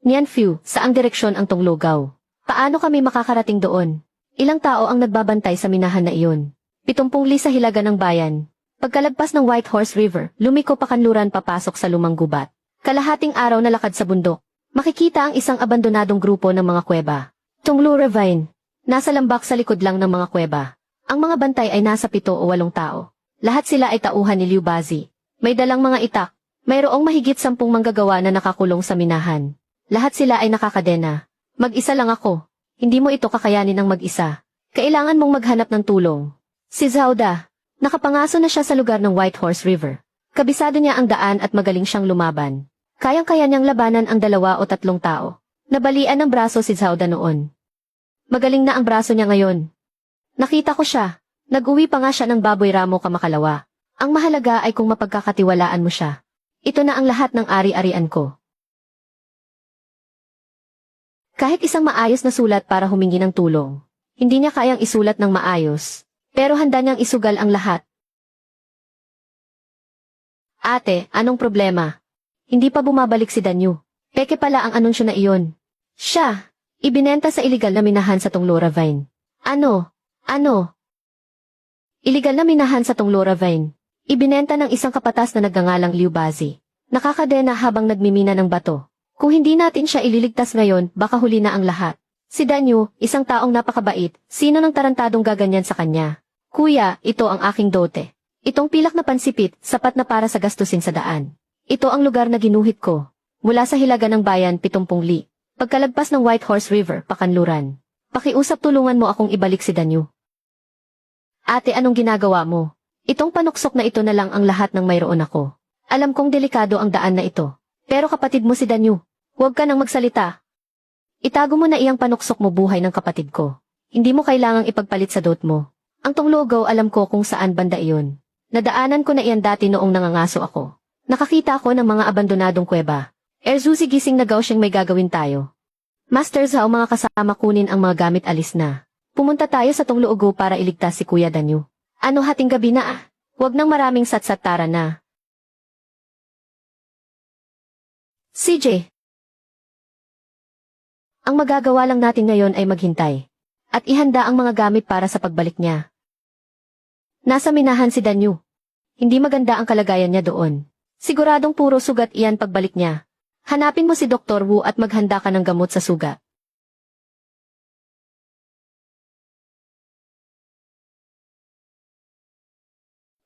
Nian Fiu, saang direksyon ang Tunglugaw? Paano kami makakarating doon? Ilang tao ang nagbabantay sa minahan na iyon? 70 li sa hilaga ng bayan. Pagkalagpas ng White Horse River, lumiko pa kanluran papasok sa lumang gubat. Kalahating araw na lakad sa bundok. Makikita ang isang abandonadong grupo ng mga kuweba. Tunglu Ravine. Nasa lambak sa likod lang ng mga kuweba. Ang mga bantay ay nasa 7 o 8 tao. Lahat sila ay tauhan ni Liu Bazi. May dalang mga itak. Mayroong mahigit 10 manggagawa na nakakulong sa minahan. Lahat sila ay nakakadena. Mag-isa lang ako. Hindi mo ito kakayanin ng mag-isa. Kailangan mong maghanap ng tulong. Si Zauda. Nakapangaso na siya sa lugar ng White Horse River. Kabisado niya ang daan at magaling siyang lumaban. Kayang-kaya niyang labanan ang 2 o 3 tao. Nabalian ng braso si Zauda noon. Magaling na ang braso niya ngayon. Nakita ko siya. Nag-uwi pa nga siya ng baboy ramo kamakalawa. Ang mahalaga ay kung mapagkakatiwalaan mo siya. Ito na ang lahat ng ari-arian ko. Kahit isang maayos na sulat para humingi ng tulong, hindi niya kayang isulat ng maayos. Pero handa niyang isugal ang lahat. Ate, anong problema? Hindi pa bumabalik si Danyu. Peke pala ang anunsyo na iyon. Siya, ibinenta sa iligal na minahan sa Tunglu Ravine. Ano? Iligal na minahan sa Tunglu Ravine. Ibinenta ng isang kapatas na nagngangalang Liu Bazi. Nakakadena habang nagmimina ng bato. Kung hindi natin siya ililigtas ngayon, baka huli na ang lahat. Si Danyu, isang taong napakabait, sino ng tarantadong gaganyan sa kanya? Kuya, ito ang aking dote. Itong pilak na pansipit, sapat na para sa gastusin sa daan. Ito ang lugar na ginuhit ko. Mula sa hilaga ng bayan, 70 li. Pagkalagpas ng White Horse River, pakanluran. Pakiusap tulungan mo akong ibalik si Danyu. Ate, anong ginagawa mo? Itong panuksok na ito na lang ang lahat ng mayroon ako. Alam kong delikado ang daan na ito. Pero kapatid mo si Danyu. Huwag ka nang magsalita. Itago mo na iyang panuksok mo buhay ng kapatid ko. Hindi mo kailangang ipagpalit sa dot mo. Ang Tunglugaw alam ko kung saan banda iyon. Nadaanan ko na iyan dati noong nangangaso ako. Nakakita ako ng mga abandonadong kuweba. Erzusi gising na siyang may gagawin tayo. Master Zhao, mga kasama kunin ang mga gamit, alis na. Pumunta tayo sa Tungluugo para iligtas si Kuya Danyu. Ano, hating gabi na ah? Huwag nang maraming satsat, tara na. CJ. Ang magagawa lang natin ngayon ay maghintay. At ihanda ang mga gamit para sa pagbalik niya. Nasa minahan si Danyu. Hindi maganda ang kalagayan niya doon. Siguradong puro sugat iyan pagbalik niya. Hanapin mo si Dr. Wu at maghanda ka ng gamot sa sugat.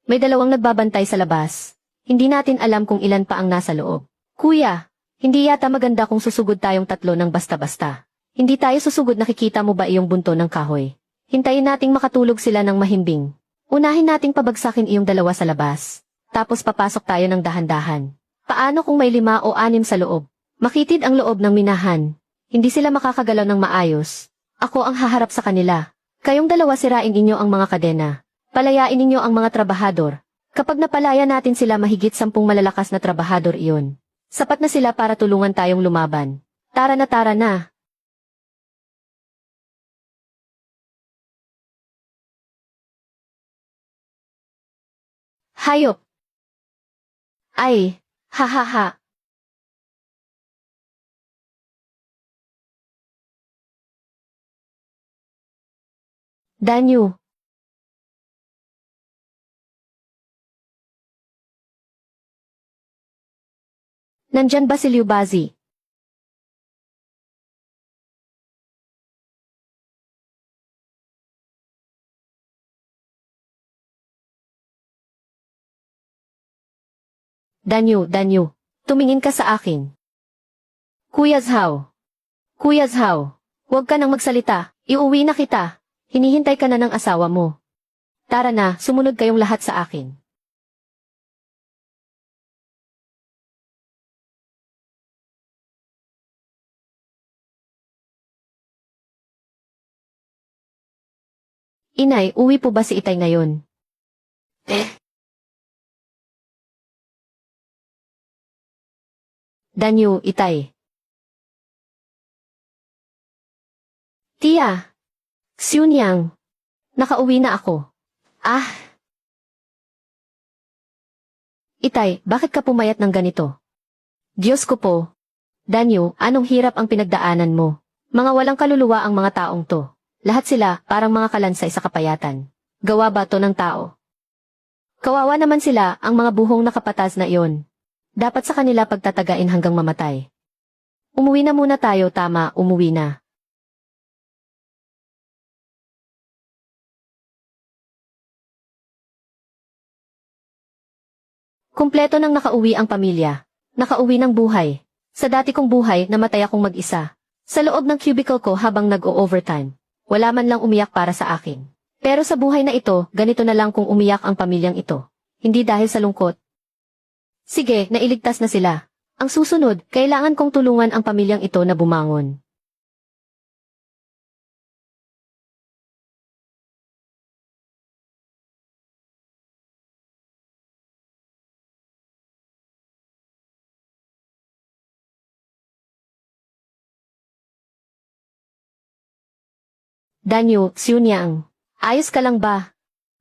May dalawang nagbabantay sa labas. Hindi natin alam kung ilan pa ang nasa loob. Kuya, hindi yata maganda kung susugod tayong tatlo ng basta-basta. Hindi tayo susugod, nakikita mo ba iyong bunto ng kahoy? Hintayin nating makatulog sila ng mahimbing. Unahin nating pabagsakin iyong dalawa sa labas. Tapos papasok tayo ng dahan-dahan. Paano kung may 5 o 6 sa loob? Makitid ang loob ng minahan. Hindi sila makakagalaw ng maayos. Ako ang haharap sa kanila. Kayong dalawa sirain inyo ang mga kadena. Palayain ninyo ang mga trabahador. Kapag napalaya natin sila, mahigit 10 malalakas na trabahador iyon. Sapat na sila para tulungan tayong lumaban. Tara na, tara na. Hayop! Ay, ha ha ha. Danyu. Nandyan ba si Liu Bazi? Danyu, Danyu. Tumingin ka sa akin. Kuya Zhao. Kuya Zhao. Huwag ka nang magsalita. Iuwi na kita. Hinihintay ka na ng asawa mo. Tara na, sumunod kayong lahat sa akin. Inay, uwi po ba si Itay ngayon? Danyu, Itay. Tia. Xiunyang. Nakauwi na ako. Ah. Itay, bakit ka pumayat ng ganito? Diyos ko po. Danyu, anong hirap ang pinagdaanan mo? Mga walang kaluluwa ang mga taong to. Lahat sila, parang mga kalansay sa kapayatan. Gawa ba to ng tao? Kawawa naman sila, ang mga buhong nakapatas na iyon. Dapat sa kanila pagtatagain hanggang mamatay. Umuwi na muna tayo, tama, umuwi na. Kumpleto nang nakauwi ang pamilya. Nakauwi ng buhay. Sa dati kong buhay, namatay akong mag-isa. Sa loob ng cubicle ko habang nag-o-overtime. Wala man lang umiyak para sa akin. Pero sa buhay na ito, ganito na lang kung umiyak ang pamilyang ito. Hindi dahil sa lungkot. Sige, nailigtas na sila. Ang susunod, kailangan kong tulungan ang pamilyang ito na bumangon. Danyu, Xiunyang. Ayos ka lang ba?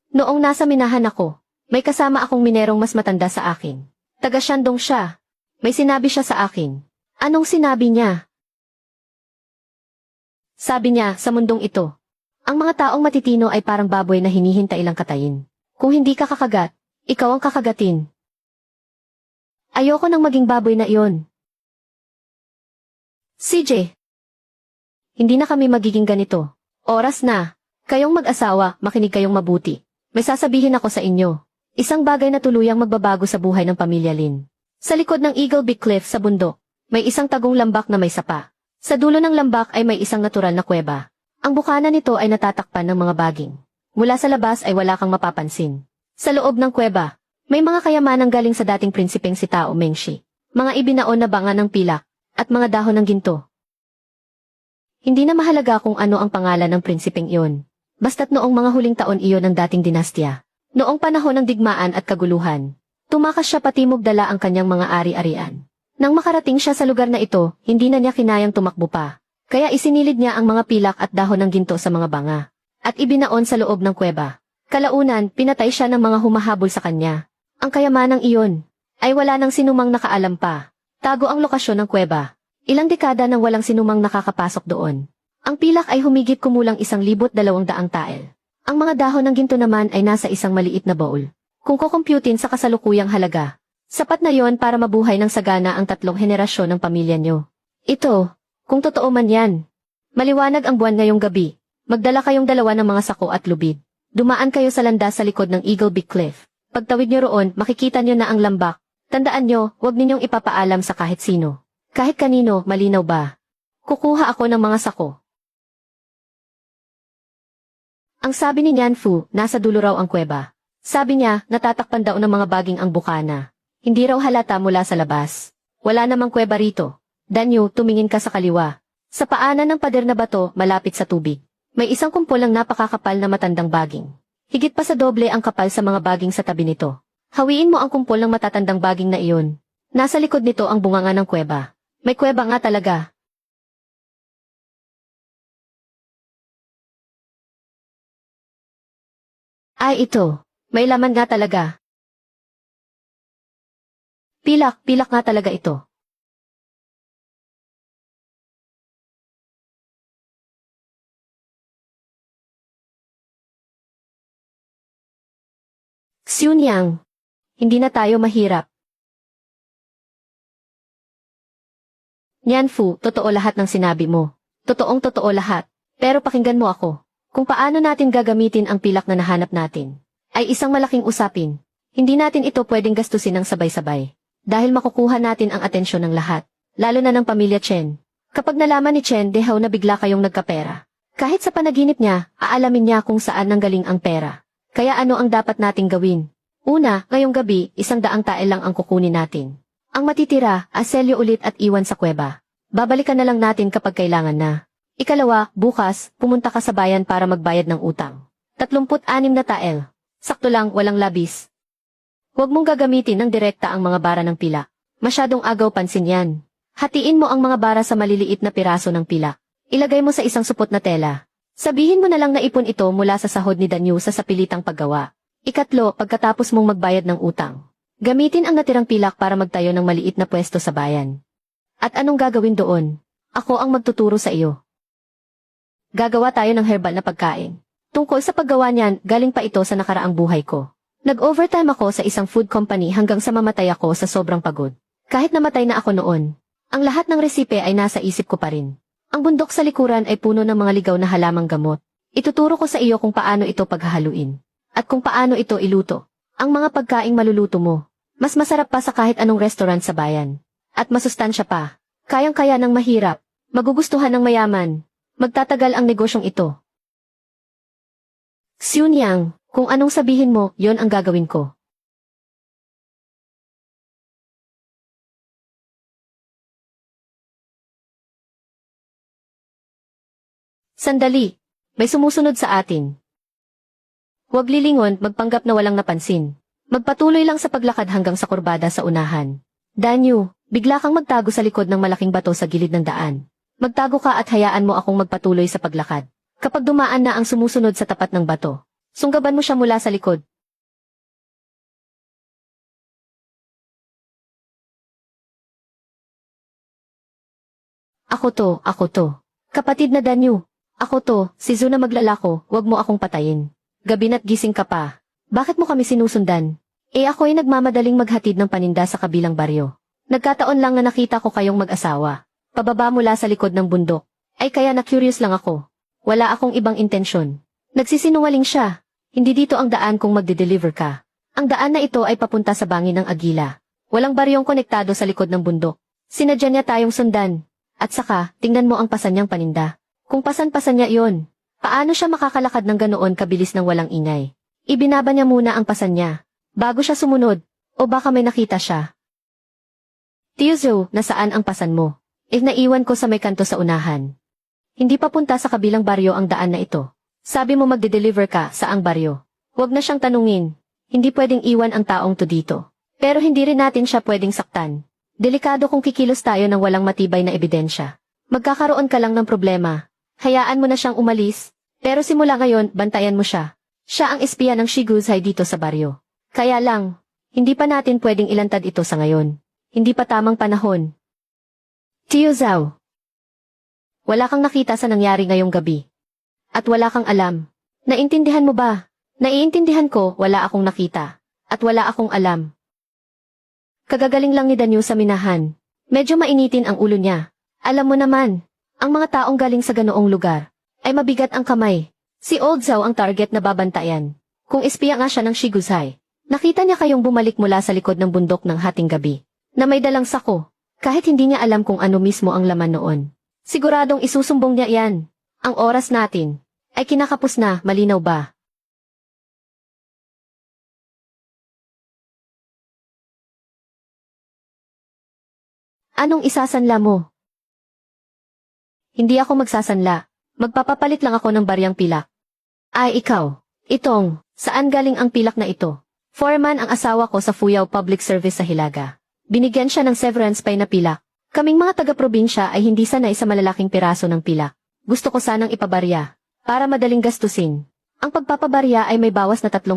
Noong nasa minahan ako, may kasama akong minerong mas matanda sa akin. Taga Shandong siya. May sinabi siya sa akin. Anong sinabi niya? Sabi niya, sa mundong ito, ang mga taong matitino ay parang baboy na hinihintay lang katayin. Kung hindi ka kakagat, ikaw ang kakagatin. Ayoko nang maging baboy na iyon. CJ, hindi na kami magiging ganito. Oras na. Kayong mag-asawa, makinig kayong mabuti. May sasabihin ako sa inyo. Isang bagay na tuluyang magbabago sa buhay ng pamilya Lin. Sa likod ng Eagle Big Cliff sa bundok, may isang tagong lambak na may sapa. Sa dulo ng lambak ay may isang natural na kuweba. Ang bukana nito ay natatakpan ng mga baging. Mula sa labas ay wala kang mapapansin. Sa loob ng kuweba, may mga kayamanang galing sa dating prinsipeng si Tao Mengshi. Mga ibinaon na banga ng pilak, at mga dahon ng ginto. Hindi na mahalaga kung ano ang pangalan ng prinsipeng iyon. Basta't noong mga huling taon iyon ng dating dinastya. Noong panahon ng digmaan at kaguluhan, tumakas siya patimog dala ang kanyang mga ari-arian. Nang makarating siya sa lugar na ito, hindi na niya kinayang tumakbo pa. Kaya isinilid niya ang mga pilak at dahon ng ginto sa mga banga. At ibinaon sa loob ng kuweba. Kalaunan, pinatay siya ng mga humahabol sa kanya. Ang kayamanang iyon ay wala nang sinumang nakaalam pa. Tago ang lokasyon ng kuweba. Ilang dekada nang walang sinumang nakakapasok doon. Ang pilak ay humigit kumulang 1,200 tael. Ang mga dahon ng ginto naman ay nasa isang maliit na bowl. Kung kukumputin sa kasalukuyang halaga, sapat na yon para mabuhay ng sagana ang 3 henerasyon ng pamilya nyo. Ito, kung totoo man yan. Maliwanag ang buwan ngayong gabi. Magdala kayong 2 ng mga sako at lubid. Dumaan kayo sa landas sa likod ng Eagle Big Cliff. Pagtawid nyo roon, makikita nyo na ang lambak. Tandaan nyo, huwag ninyong ipapaalam sa kahit sino. Kahit kanino, malinaw ba? Kukuha ako ng mga sako. Ang sabi ni Nian Fu, nasa dulo raw ang kuweba. Sabi niya, natatakpan daw ng mga baging ang bukana. Hindi raw halata mula sa labas. Wala namang kuweba rito. Danyo, tumingin ka sa kaliwa. Sa paanan ng pader na bato, malapit sa tubig. May isang kumpol ng napakakapal na matandang baging. Higit pa sa doble ang kapal sa mga baging sa tabi nito. Hawiin mo ang kumpol ng matatandang baging na iyon. Nasa likod nito ang bunganga ng kuweba. May kuweba nga talaga. Ay ito. May laman nga talaga. Pilak nga talaga ito. Xiunyang. Hindi na tayo mahirap. Nian Fu, totoo lahat ng sinabi mo. Totoong totoo lahat. Pero pakinggan mo ako. Kung paano natin gagamitin ang pilak na nahanap natin, ay isang malaking usapin. Hindi natin ito pwedeng gastusin ng sabay-sabay. Dahil makukuha natin ang atensyon ng lahat. Lalo na ng pamilya Chen. Kapag nalaman ni Chen Dehaw na bigla kayong nagkapera. Kahit sa panaginip niya, aalamin niya kung saan nanggaling ang pera. Kaya ano ang dapat nating gawin? Una, ngayong gabi, 100 tael lang ang kukunin natin. Ang matitira, aselyo ulit at iwan sa kuweba. Babalikan na lang natin kapag kailangan na. Ikalawa, bukas, pumunta ka sa bayan para magbayad ng utang. 36 na tael. Sakto lang, walang labis. Huwag mong gagamitin ng direkta ang mga bara ng pila. Masyadong agaw pansin yan. Hatiin mo ang mga bara sa maliliit na piraso ng pila. Ilagay mo sa isang supot na tela. Sabihin mo na lang na ipon ito mula sa sahod ni Danyu sa sapilitang paggawa. Ikatlo, pagkatapos mong magbayad ng utang. Gamitin ang natirang pilak para magtayo ng maliit na pwesto sa bayan. At anong gagawin doon? Ako ang magtuturo sa iyo. Gagawa tayo ng herbal na pagkain. Tungkol sa paggawa niyan, galing pa ito sa nakaraang buhay ko. Nag-overtime ako sa isang food company hanggang sa mamatay ako sa sobrang pagod. Kahit namatay na ako noon, ang lahat ng resipe ay nasa isip ko pa rin. Ang bundok sa likuran ay puno ng mga ligaw na halamang gamot. Ituturo ko sa iyo kung paano ito paghahaluin. At kung paano ito iluto. Ang mga pagkaing maluluto mo, mas masarap pa sa kahit anong restaurant sa bayan. At masustansya pa. Kayang-kaya ng mahirap. Magugustuhan ng mayaman. Magtatagal ang negosyong ito. Xiunyang, kung anong sabihin mo, yon ang gagawin ko. Sandali. May sumusunod sa atin. Huwag lilingon, magpanggap na walang napansin. Magpatuloy lang sa paglakad hanggang sa kurbada sa unahan. Danyu, bigla kang magtago sa likod ng malaking bato sa gilid ng daan. Magtago ka at hayaan mo akong magpatuloy sa paglakad. Kapag dumaan na ang sumusunod sa tapat ng bato, sunggaban mo siya mula sa likod. Ako to. Kapatid na Danyu. Ako to, si Zuna maglalako, wag mo akong patayin. Gabi na't gising ka pa. Bakit mo kami sinusundan? Ako'y nagmamadaling maghatid ng paninda sa kabilang baryo. Nagkataon lang na nakita ko kayong mag-asawa. Pababa mula sa likod ng bundok. Ay kaya na-curious lang ako. Wala akong ibang intensyon. Nagsisinungaling siya. Hindi dito ang daan kung magde-deliver ka. Ang daan na ito ay papunta sa bangin ng Agila. Walang baryong konektado sa likod ng bundok. Sinadya niya tayong sundan. At saka, tingnan mo ang pasan niyang paninda. Kung pasan-pasan niya iyon, paano siya makakalakad ng ganoon kabilis ng walang ingay? Ibinaba niya muna ang pasan niya, bago siya sumunod, o baka may nakita siya. Tio Zhou, nasaan ang pasan mo? Naiwan ko sa may kanto sa unahan. Hindi papunta sa kabilang baryo ang daan na ito. Sabi mo magde-deliver ka, saang baryo? Huwag na siyang tanungin. Hindi pwedeng iwan ang taong to dito. Pero hindi rin natin siya pwedeng saktan. Delikado kung kikilos tayo ng walang matibay na ebidensya. Magkakaroon ka lang ng problema. Hayaan mo na siyang umalis, pero simula ngayon, bantayan mo siya. Siya ang espiya ng Shiguzai dito sa baryo. Kaya lang, hindi pa natin pwedeng ilantad ito sa ngayon. Hindi pa tamang panahon. Tio Zhao, wala kang nakita sa nangyari ngayong gabi. At wala kang alam. Naintindihan mo ba? Naiintindihan ko, wala akong nakita. At wala akong alam. Kagagaling lang ni Danyu sa minahan. Medyo mainitin ang ulo niya. Alam mo naman, ang mga taong galing sa ganoong lugar, ay mabigat ang kamay. Si Old Zhao ang target na babantayan. Kung espiya nga siya ng Shiguzai, Nakita niya kayong bumalik mula sa likod ng bundok ng hating gabi, na may dalang sako, kahit hindi niya alam kung ano mismo ang laman noon. Siguradong isusumbong niya iyan. Ang oras natin ay kinakapos na, malinaw ba? Anong isasanla mo? Hindi ako magsasanla. Magpapapalit lang ako ng baryang pilak. Ay ikaw, itong, saan galing ang pilak na ito? Foreman ang asawa ko sa Fuyao Public Service sa Hilaga. Binigyan siya ng severance pay na pilak. Kaming mga taga-probinsya ay hindi sanay sa malalaking piraso ng pilak. Gusto ko sanang ipabarya, para madaling gastusin. Ang pagpapabarya ay may bawas na 3%.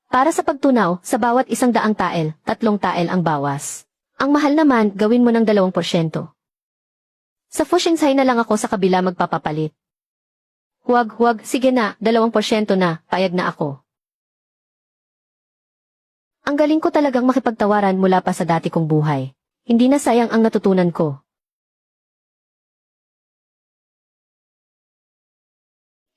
Para sa pagtunaw, sa bawat 100 tael, 3 tael ang bawas. Ang mahal naman, gawin mo ng 2%. Sa Fushingshay na lang ako sa kabila magpapapalit. Huwag, sige na, 2% na, payag na ako. Ang galing ko talagang makipagtawaran mula pa sa dati kong buhay. Hindi na sayang ang natutunan ko.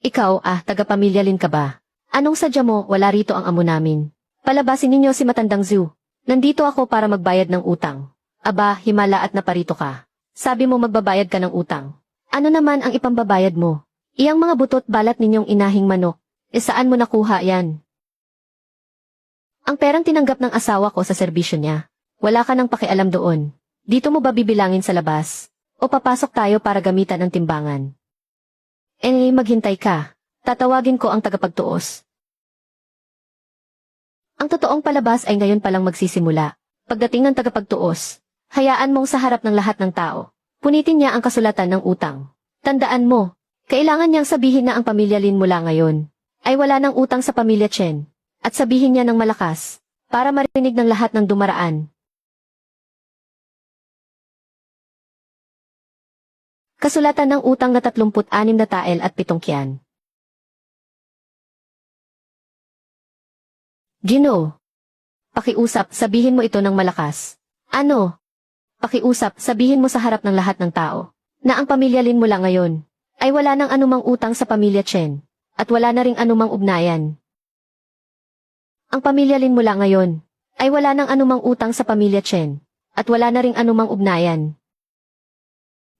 Ikaw, taga-pamilyalin ka ba? Anong sadya mo, wala rito ang amo namin? Palabasin ninyo si Matandang Zhu. Nandito ako para magbayad ng utang. Aba, himala at naparito ka. Sabi mo magbabayad ka ng utang. Ano naman ang ipambabayad mo? Iyang mga butot balat ninyong inahing manok. Saan mo nakuha yan? Ang perang tinanggap ng asawa ko sa serbisyo niya. Wala ka nang pakialam doon. Dito mo ba bibilangin sa labas? O papasok tayo para gamitan ng timbangan? Maghintay ka. Tatawagin ko ang tagapagtuos. Ang totoong palabas ay ngayon palang magsisimula. Pagdating ng tagapagtuos, hayaan mong sa harap ng lahat ng tao. Punitin niya ang kasulatan ng utang. Tandaan mo, kailangan niyang sabihin na ang pamilya Lin mula ngayon ay wala ng utang sa pamilya Chen. At sabihin niya ng malakas, para marinig ng lahat ng dumaraan. Kasulatan ng utang na 36 na tael at 7 kyan. Gino. Pakiusap, sabihin mo ito ng malakas. Ano? Pakiusap, sabihin mo sa harap ng lahat ng tao, na ang pamilya Lin mula ngayon, ay wala ng anumang utang sa pamilya Chen, at wala na ring anumang ugnayan. Ang pamilya Lin mula ngayon, ay wala ng anumang utang sa pamilya Chen, at wala na ring anumang ugnayan.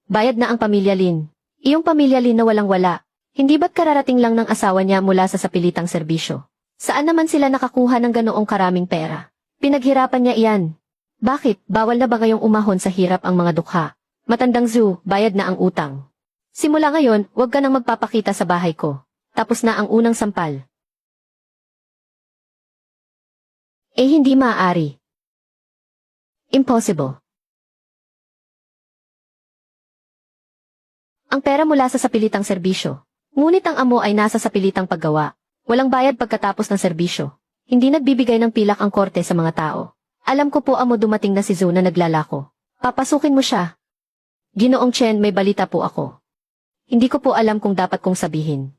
Bayad na ang pamilya Lin. Iyong pamilya Lin na walang-wala, hindi ba't kararating lang ng asawa niya mula sa sapilitang serbisyo? Saan naman sila nakakuha ng ganoong karaming pera? Pinaghirapan niya iyan. Bakit, bawal na ba ngayong umahon sa hirap ang mga dukha? Matandang Zhu, bayad na ang utang. Simula ngayon, huwag ka nang magpapakita sa bahay ko. Tapos na ang unang sampal. Hindi maaari. Impossible. Ang pera mula sa sapilitang serbisyo. Ngunit ang amo ay nasa sapilitang paggawa. Walang bayad pagkatapos ng serbisyo. Hindi nagbibigay ng pilak ang korte sa mga tao. Alam ko po amo dumating na si Zhu na naglalako. Papasukin mo siya. Ginoong Chen, may balita po ako. Hindi ko po alam kung dapat kong sabihin.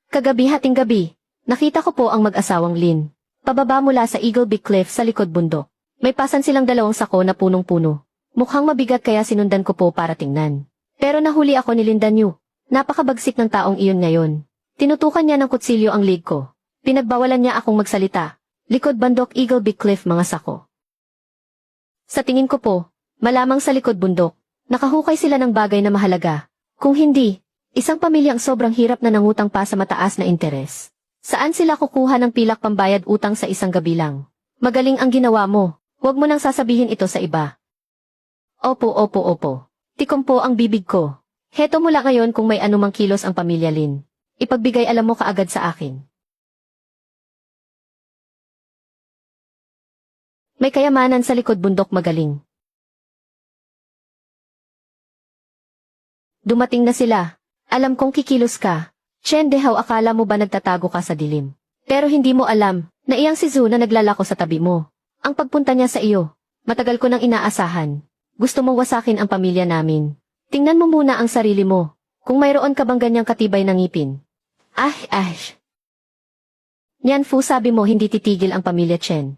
Kagabi hating gabi, nakita ko po ang mag-asawang Lin. Pababa mula sa Eagle Big Cliff sa likod bundok. May pasan silang 2 sako na punong-puno. Mukhang mabigat kaya sinundan ko po para tingnan. Pero nahuli ako ni Linda New. Napakabagsik ng taong iyon ngayon. Tinutukan niya ng kutsilyo ang leg ko. Pinagbawalan niya akong magsalita. Likod bundok Eagle Big Cliff mga sako. Sa tingin ko po, malamang sa likod bundok, nakahukay sila ng bagay na mahalaga. Kung hindi, isang pamilyang sobrang hirap na nangutang pa sa mataas na interes. Saan sila kukuha ng pilak pambayad utang sa isang gabi lang? Magaling ang ginawa mo. Huwag mo nang sasabihin ito sa iba. Opo. Tikom po ang bibig ko. Heto mula ngayon kung may anumang kilos ang pamilya Lin. Ipagbigay alam mo kaagad sa akin. May kayamanan sa likod bundok magaling. Dumating na sila. Alam kong kikilos ka. Chen Dehao, akala mo ba nagtatago ka sa dilim? Pero hindi mo alam na iyang si Zhu na naglalako sa tabi mo. Ang pagpunta niya sa iyo, matagal ko nang inaasahan. Gusto mong wasakin ang pamilya namin. Tingnan mo muna ang sarili mo. Kung mayroon ka bang ganyang katibay na ngipin. Nian Fu, sabi mo hindi titigil ang pamilya Chen.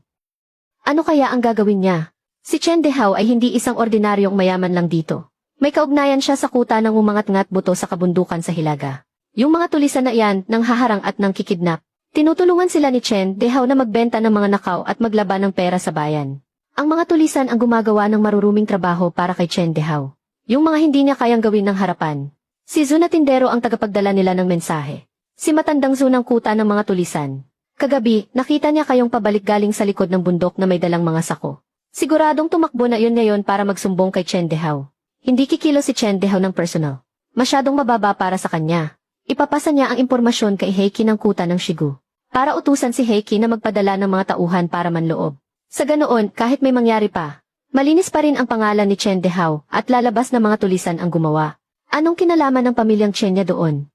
Ano kaya ang gagawin niya? Si Chen Dehao ay hindi isang ordinaryong mayaman lang dito. May kaugnayan siya sa kuta ng umangat-ngat buto sa kabundukan sa Hilaga. Yung mga tulisan na iyan nang haharang at nang kikidnap. Tinutulungan sila ni Chen Dehao na magbenta ng mga nakaw at maglaban ng pera sa bayan. Ang mga tulisan ang gumagawa ng maruruming trabaho para kay Chen Dehao. Yung mga hindi niya kayang gawin ng harapan. Si Zhu na tindero ang tagapagdala nila ng mensahe. Si matandang Zhu ng kuta ng mga tulisan. Kagabi, nakita niya kayong pabalik galing sa likod ng bundok na may dalang mga sako. Siguradong tumakbo na yun ngayon para magsumbong kay Chen Dehao. Hindi kikilo si Chen Dehao ng personal. Masyadong mababa para sa kanya. Ipapasa niya ang impormasyon kay Heiki ng kuta ng Shigu. Para utusan si Heiki na magpadala ng mga tauhan para manloob. Sa ganoon, kahit may mangyari pa, malinis pa rin ang pangalan ni Chen Dehao at lalabas na mga tulisan ang gumawa. Anong kinalaman ng pamilyang Chen niya doon?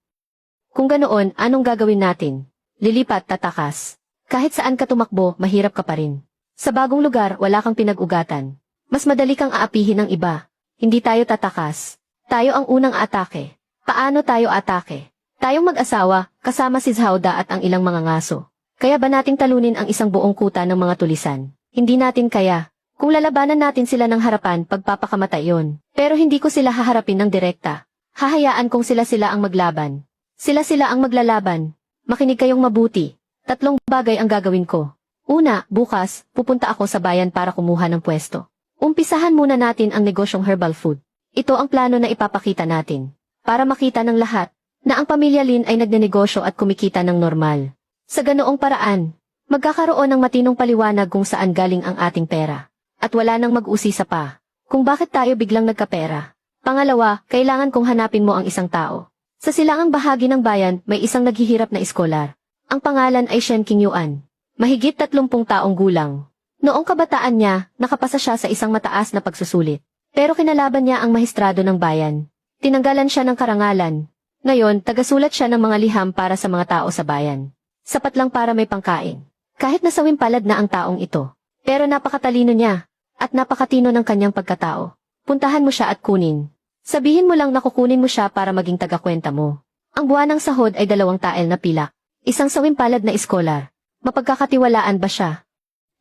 Kung ganoon, anong gagawin natin? Lilipat, tatakas. Kahit saan ka tumakbo, mahirap ka pa rin. Sa bagong lugar, wala kang pinag-ugatan. Mas madali kang aapihin ng iba. Hindi tayo tatakas. Tayo ang unang atake. Paano tayo atake? Tayong mag-asawa, kasama si Zhauda at ang ilang mga ngaso. Kaya ba nating talunin ang isang buong kuta ng mga tulisan? Hindi natin kaya. Kung lalabanan natin sila ng harapan, pagpapakamatay yon. Pero hindi ko sila haharapin ng direkta. Hahayaan kong sila ang maglaban. Sila ang maglalaban. Makinig kayong mabuti. 3 bagay ang gagawin ko. Una, bukas, pupunta ako sa bayan para kumuha ng pwesto. Umpisahan muna natin ang negosyong herbal food. Ito ang plano na ipapakita natin. Para makita ng lahat na ang pamilya Lin ay nagnenegosyo at kumikita ng normal. Sa ganoong paraan, magkakaroon ng matinong paliwanag kung saan galing ang ating pera. At wala nang mag-usisa pa kung bakit tayo biglang nagkapera. Pangalawa, kailangan kong hanapin mo ang isang tao. Sa silangang bahagi ng bayan, may isang naghihirap na eskolar. Ang pangalan ay Shen Qingyuan. Mahigit 30 taong gulang. Noong kabataan niya, nakapasa siya sa isang mataas na pagsusulit. Pero kinalaban niya ang mahistrado ng bayan. Tinanggalan siya ng karangalan. Ngayon, tagasulat siya ng mga liham para sa mga tao sa bayan. Sapat lang para may pangkain. Kahit nasawim palad na ang taong ito. Pero napakatalino niya, at napakatino ng kanyang pagkatao. Puntahan mo siya at kunin. Sabihin mo lang na kukunin mo siya para maging tagakwenta mo. Ang buwan ng sahod ay 2 tael na pilak. Isang sawim palad na eskolar. Mapagkakatiwalaan ba siya?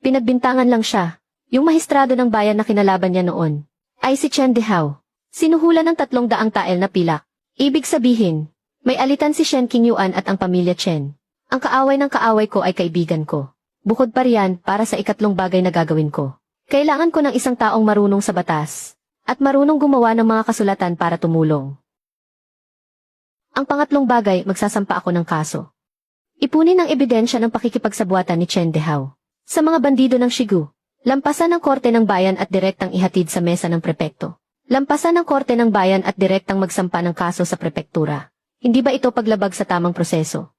Pinagbintangan lang siya. Yung mahistrado ng bayan na kinalaban niya noon ay si Chen Dehao. Sinuhulan ng 300 tael na pilak. Ibig sabihin, may alitan si Shen Qingyuan at ang pamilya Chen. Ang kaaway ng kaaway ko ay kaibigan ko. Bukod pa riyan, para sa ikatlong bagay na gagawin ko. Kailangan ko ng isang taong marunong sa batas. At marunong gumawa ng mga kasulatan para tumulong. Ang pangatlong bagay, magsasampa ako ng kaso. Ipunin ang ebidensya ng pakikipagsabuatan ni Chen Dehao sa mga bandido ng Shigu. Lampasan ng korte ng bayan at direktang ihatid sa mesa ng prepekto. Lampasan ng korte ng bayan at direktang magsampa ng kaso sa prepektura. Hindi ba ito paglabag sa tamang proseso?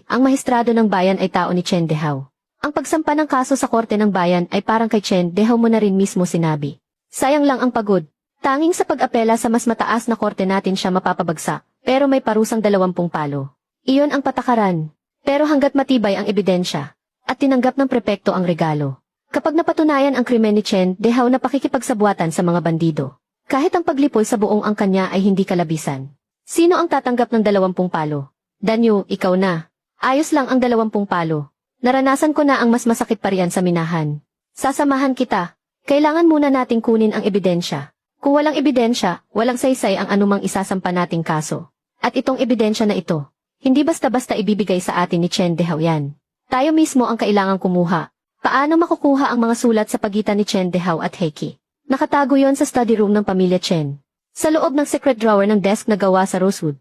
Ang mahistrado ng bayan ay tao ni Chen Dehao. Ang pagsampa ng kaso sa korte ng bayan ay parang kay Chen Dehao mo na rin mismo sinabi. Sayang lang ang pagod. Tanging sa pag-apela sa mas mataas na korte natin siya mapapabagsak, pero may parusang 20 palo. Iyon ang patakaran. Pero hanggat matibay ang ebidensya, at tinanggap ng prepekto ang regalo. Kapag napatunayan ang krimen ni Chen Dehao na pakikipagsabuatan sa mga bandido, kahit ang paglipol sa buong ang kanya ay hindi kalabisan. Sino ang tatanggap ng 20 palo? Danyo, ikaw na. Ayos lang ang 20 palo. Naranasan ko na ang mas masakit pa riyan sa minahan. Sasamahan kita. Kailangan muna nating kunin ang ebidensya. Kung walang ebidensya, walang saysay ang anumang isasampa nating kaso. At itong ebidensya na ito, hindi basta-basta ibibigay sa atin ni Chen Dehao yan. Tayo mismo ang kailangang kumuha. Paano makukuha ang mga sulat sa pagitan ni Chen Dehao at Heiki? Nakatago yon sa study room ng pamilya Chen. Sa loob ng secret drawer ng desk na gawa sa rosewood.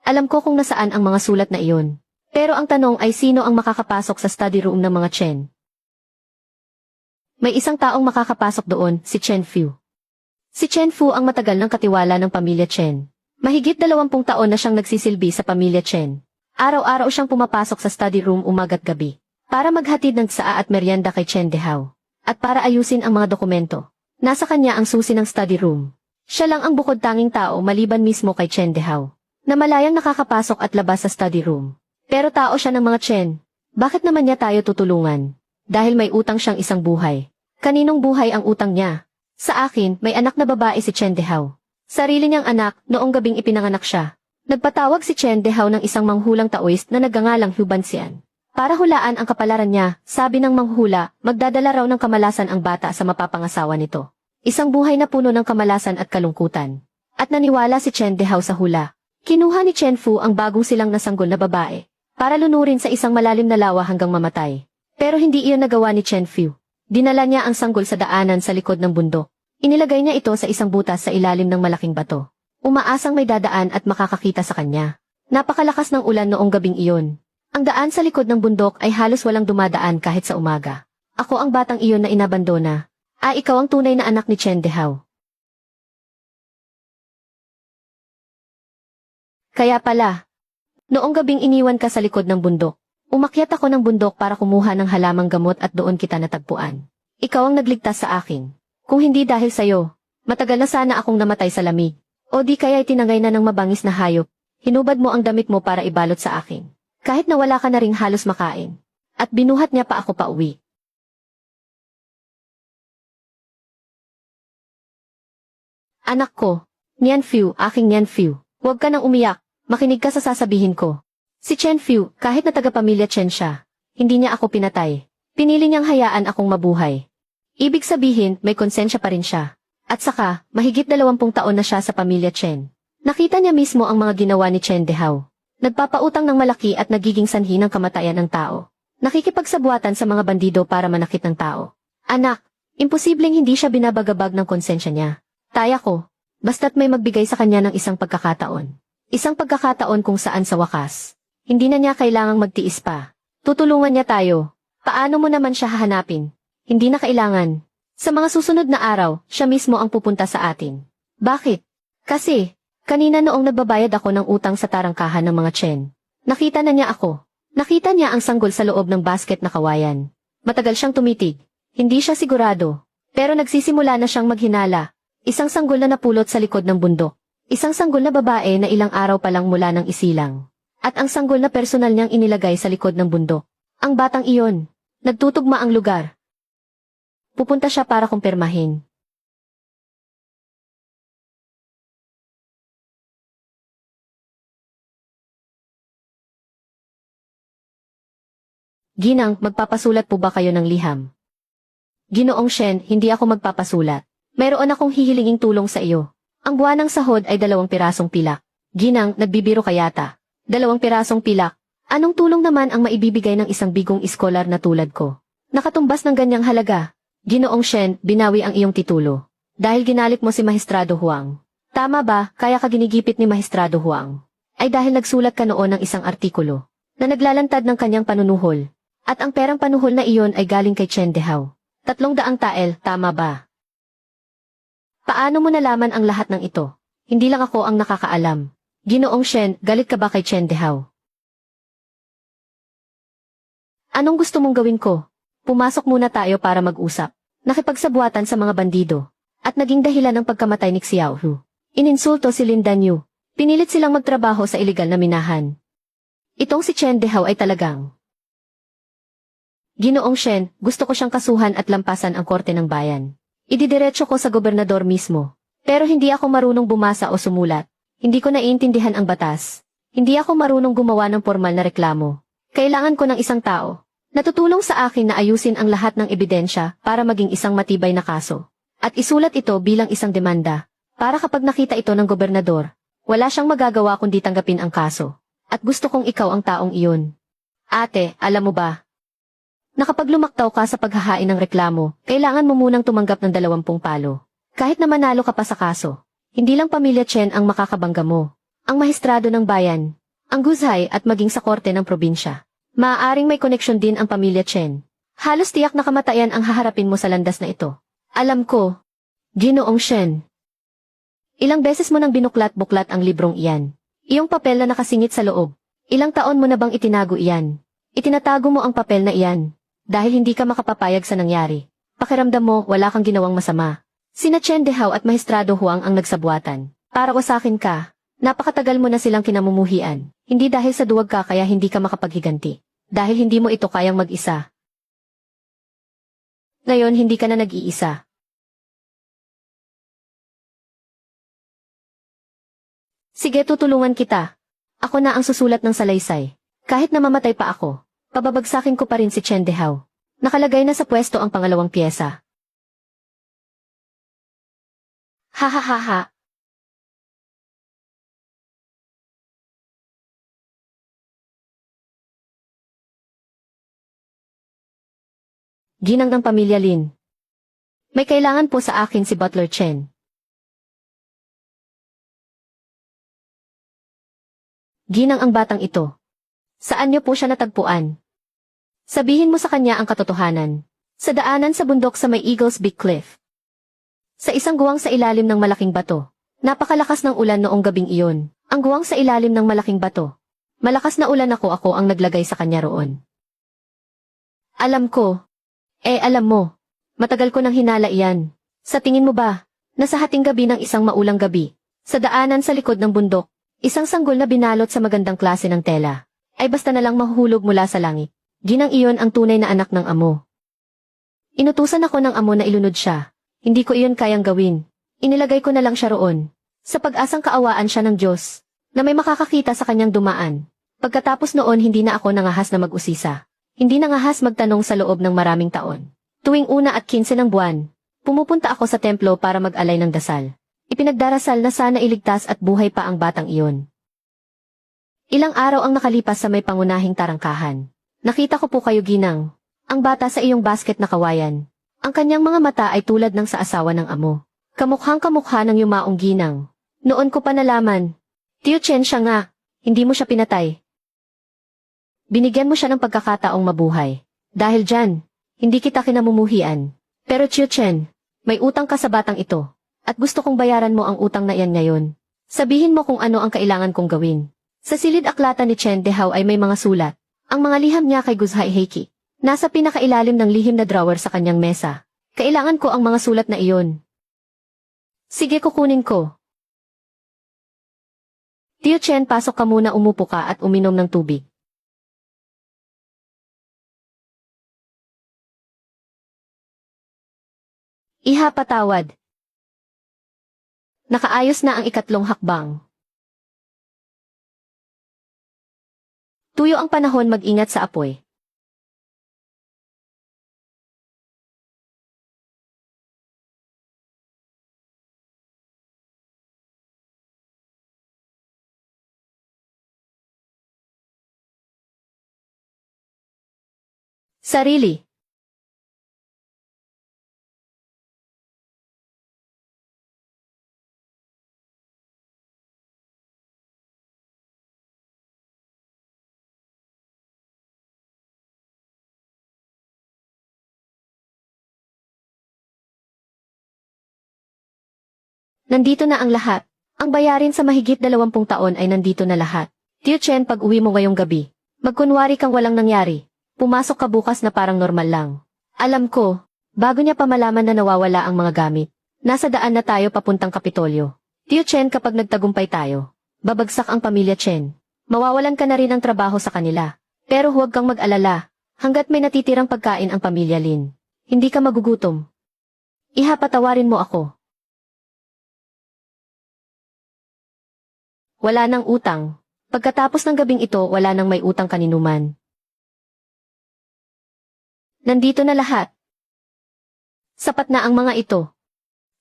Alam ko kung nasaan ang mga sulat na iyon. Pero ang tanong ay sino ang makakapasok sa study room ng mga Chen? May isang taong makakapasok doon, si Chen Fu. Si Chen Fu ang matagal ng katiwala ng pamilya Chen. Mahigit 20 taon na siyang nagsisilbi sa pamilya Chen. Araw-araw siyang pumapasok sa study room umaga't gabi. Para maghatid ng tsaa at merienda kay Chen Dehao. At para ayusin ang mga dokumento. Nasa kanya ang susi ng study room. Siya lang ang bukod tanging tao maliban mismo kay Chen Dehao. Na malayang nakakapasok at labas sa study room. Pero tao siya ng mga Chen. Bakit naman niya tayo tutulungan? Dahil may utang siyang isang buhay. Kaninong buhay ang utang niya? Sa akin, may anak na babae si Chen Dehao. Sarili niyang anak, noong gabing ipinanganak siya. Nagpatawag si Chen Dehao ng isang manghulang taoist na nagngangalang Hubansian. Para hulaan ang kapalaran niya, sabi ng manghula, magdadala raw ng kamalasan ang bata sa mapapangasawa nito. Isang buhay na puno ng kamalasan at kalungkutan. At naniwala si Chen Dehao sa hula. Kinuha ni Chen Fu ang bagong silang nasanggol na babae. para lunurin sa isang malalim na lawa hanggang mamatay. Pero hindi iyon nagawa ni Chen Fu. Dinala niya ang sanggol sa daanan sa likod ng bundok. Inilagay niya ito sa isang butas sa ilalim ng malaking bato. Umaasang may dadaan at makakakita sa kanya. Napakalakas ng ulan noong gabing iyon. Ang daan sa likod ng bundok ay halos walang dumadaan kahit sa umaga. Ako ang batang iyon na inabandona. Ikaw ang tunay na anak ni Chen Dehao. Kaya pala, noong gabing iniwan ka sa likod ng bundok, umakyat ako ng bundok para kumuha ng halamang gamot at doon kita natagpuan. Ikaw ang nagligtas sa akin. Kung hindi dahil sa'yo, matagal na sana akong namatay sa lamig. O di kaya'y tinangay na ng mabangis na hayop. Hinubad mo ang damit mo para ibalot sa akin. Kahit na wala ka na ring halos makain. At binuhat niya pa ako pauwi. Anak ko, Nian Fu, aking Nian Fu, huwag ka nang umiyak. Makinig ka sa sasabihin ko. Si Chen Fu, kahit na taga-pamilya Chen siya, hindi niya ako pinatay. Pinili niyang hayaan akong mabuhay. Ibig sabihin, may konsensya pa rin siya. At saka, mahigit 20 taon na siya sa pamilya Chen. Nakita niya mismo ang mga ginawa ni Chen Dehao. Nagpapautang ng malaki at nagiging sanhi ng kamatayan ng tao. Nakikipagsabuatan sa mga bandido para manakit ng tao. Anak, imposibleng hindi siya binabagabag ng konsensya niya. Taya ko, basta't may magbigay sa kanya ng isang pagkakataon. Isang pagkakataon kung saan sa wakas, hindi na niya kailangang magtiis pa. Tutulungan niya tayo. Paano mo naman siya hahanapin? Hindi na kailangan. Sa mga susunod na araw, siya mismo ang pupunta sa atin. Bakit? Kasi, kanina noong nagbabayad ako ng utang sa tarangkahan ng mga Chen, nakita na niya ako. Nakita niya ang sanggol sa loob ng basket na kawayan. Matagal siyang tumitig. Hindi siya sigurado. Pero nagsisimula na siyang maghinala. Isang sanggol na napulot sa likod ng bundok. Isang sanggol na babae na ilang araw pa lang mula ng isilang. At ang sanggol na personal niyang inilagay sa likod ng bundok. Ang batang iyon. Nagtutugma ang lugar. Pupunta siya para kumpirmahin. Ginang, magpapasulat po ba kayo ng liham? Ginoong Shen, hindi ako magpapasulat. Mayroon akong hihilinging tulong sa iyo. Ang buwan ng sahod ay 2 pirasong pilak. Ginang, nagbibiro ka yata. 2 pirasong pilak. Anong tulong naman ang maibibigay ng isang bigong iskolar na tulad ko? Nakatumbas ng ganyang halaga. Ginoong Shen, binawi ang iyong titulo. Dahil ginalit mo si Maestrado Huang. Tama ba, kaya ka ginigipit ni Maestrado Huang? Ay dahil nagsulat ka noon ng isang artikulo na naglalantad ng kanyang panunuhol. At ang perang panuhol na iyon ay galing kay Chen Dehao. 300 tael, tama ba? Paano mo nalaman ang lahat ng ito? Hindi lang ako ang nakakaalam. Ginoong Shen, galit ka ba kay Chen Dehao? Anong gusto mong gawin ko? Pumasok muna tayo para mag-usap. Nakipagsabuatan sa mga bandido. At naging dahilan ng pagkamatay ni Xiao Hu. Ininsulto si Lin Danyu. Pinilit silang magtrabaho sa iligal na minahan. Itong si Chen Dehao ay talagang. Ginoong Shen, gusto ko siyang kasuhan at lampasan ang korte ng bayan. Ididiretso ko sa gobernador mismo. Pero hindi ako marunong bumasa o sumulat. Hindi ko naiintindihan ang batas. Hindi ako marunong gumawa ng formal na reklamo. Kailangan ko ng isang tao na tutulong sa akin na ayusin ang lahat ng ebidensya para maging isang matibay na kaso. At isulat ito bilang isang demanda. Para kapag nakita ito ng gobernador, wala siyang magagawa kundi tanggapin ang kaso. At gusto kong ikaw ang taong iyon. Ate, alam mo ba? Na kapag lumaktaw ka sa paghahain ng reklamo, kailangan mo munang tumanggap ng 20 palo. Kahit na manalo ka pa sa kaso, hindi lang pamilya Chen ang makakabangga mo. Ang mahistrado ng bayan, ang guzhay at maging sa korte ng probinsya. Maaaring may koneksyon din ang pamilya Chen. Halos tiyak na kamatayan ang haharapin mo sa landas na ito. Alam ko, Ginoong Shen. Ilang beses mo nang binuklat-buklat ang librong iyan. Iyong papel na nakasingit sa loob. Ilang taon mo na bang itinago iyan? Itinatago mo ang papel na iyan. Dahil hindi ka makapapayag sa nangyari. Pakiramdam mo, wala kang ginawang masama. Sina Chen Dehao at Maestrado Huang ang nagsabuatan. Para wasakin ka, napakatagal mo na silang kinamumuhian. Hindi dahil sa duwag ka kaya hindi ka makapaghiganti. Dahil hindi mo ito kayang mag-isa. Ngayon hindi ka na nag-iisa. Sige, tutulungan kita. Ako na ang susulat ng salaysay. Kahit na mamatay pa ako. Pababagsakin ko pa rin si Chen Dehao. Nakalagay na sa pwesto ang pangalawang pyesa. Ha ha ha ha. Ginang ng pamilya Lin. May kailangan po sa akin si Butler Chen. Ginang ang batang ito. Saan niyo po siya natagpuan? Sabihin mo sa kanya ang katotohanan. Sa daanan sa bundok sa may Eagles Big Cliff. Sa isang guwang sa ilalim ng malaking bato. Napakalakas ng ulan noong gabing iyon. Ang guwang sa ilalim ng malaking bato. Malakas na ulan ako ang naglagay sa kanya roon. Alam ko. Alam mo. Matagal ko nang hinala iyan. Sa tingin mo ba, nasa hating gabi ng isang maulang gabi, sa daanan sa likod ng bundok, isang sanggol na binalot sa magandang klase ng tela, ay basta na lang mahuhulog mula sa langit. Ginang iyon ang tunay na anak ng amo. Inutusan ako ng amo na ilunod siya. Hindi ko iyon kayang gawin. Inilagay ko na lang siya roon. Sa pag-asang kaawaan siya ng Diyos, na may makakakita sa kanyang dumaan. Pagkatapos noon hindi na ako nangahas na mag-usisa. Hindi nangahas magtanong sa loob ng maraming taon. Tuwing 1 at 15 ng buwan, pumupunta ako sa templo para mag-alay ng dasal. Ipinagdarasal na sana iligtas at buhay pa ang batang iyon. Ilang araw ang nakalipas sa may pangunahing tarangkahan. Nakita ko po kayo, Ginang. Ang bata sa iyong basket na kawayan. Ang kanyang mga mata ay tulad ng sa asawa ng amo. Kamukhang kamukha ng yumaong ginang. Noon ko pa nalaman. Tio Chen siya nga. Hindi mo siya pinatay. Binigyan mo siya ng pagkakataong mabuhay. Dahil dyan, hindi kita kinamumuhian. Pero Tio Chen, may utang ka sa batang ito. At gusto kong bayaran mo ang utang na iyan ngayon. Sabihin mo kung ano ang kailangan kong gawin. Sa silid aklata ni Chen Dehao ay may mga sulat. Ang mga liham niya kay Guzhai Heiki. Nasa pinakailalim ng lihim na drawer sa kanyang mesa. Kailangan ko ang mga sulat na iyon. Sige, kukunin ko. Tio Chen, pasok ka muna, umupo ka at uminom ng tubig. Iha, patawad. Nakaayos na ang ikatlong hakbang. Tuyo ang panahon, mag-ingat sa apoy. Sarili. Nandito na ang lahat. Ang bayarin sa mahigit 20 taon ay nandito na lahat. Tio Chen, pag uwi mo ngayong gabi, magkunwari kang walang nangyari. Pumasok ka bukas na parang normal lang. Alam ko, bago niya pa malaman na nawawala ang mga gamit, nasa daan na tayo papuntang Kapitolyo. Tio Chen, kapag nagtagumpay tayo, babagsak ang pamilya Chen. Mawawalan ka na rin ng trabaho sa kanila. Pero huwag kang mag-alala, hanggat may natitirang pagkain ang pamilya Lin. Hindi ka magugutom. Iha, patawarin mo ako. Wala nang utang. Pagkatapos ng gabing ito, wala nang may utang kaninuman. Nandito na lahat. Sapat na ang mga ito.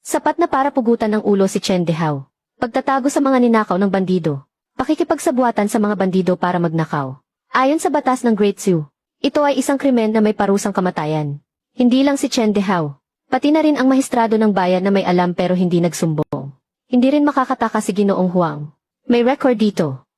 Sapat na para pugutan ng ulo si Chen Dehao. Pagtatago sa mga ninakaw ng bandido. Pakikipagsabuatan sa mga bandido para magnakaw. Ayon sa batas ng Great Sioux, ito ay isang krimen na may parusang kamatayan. Hindi lang si Chen Dehao, pati na rin ang mahistrado ng bayan na may alam pero hindi nagsumbong. Hindi rin makakataka si Ginoong Huang. May record dito.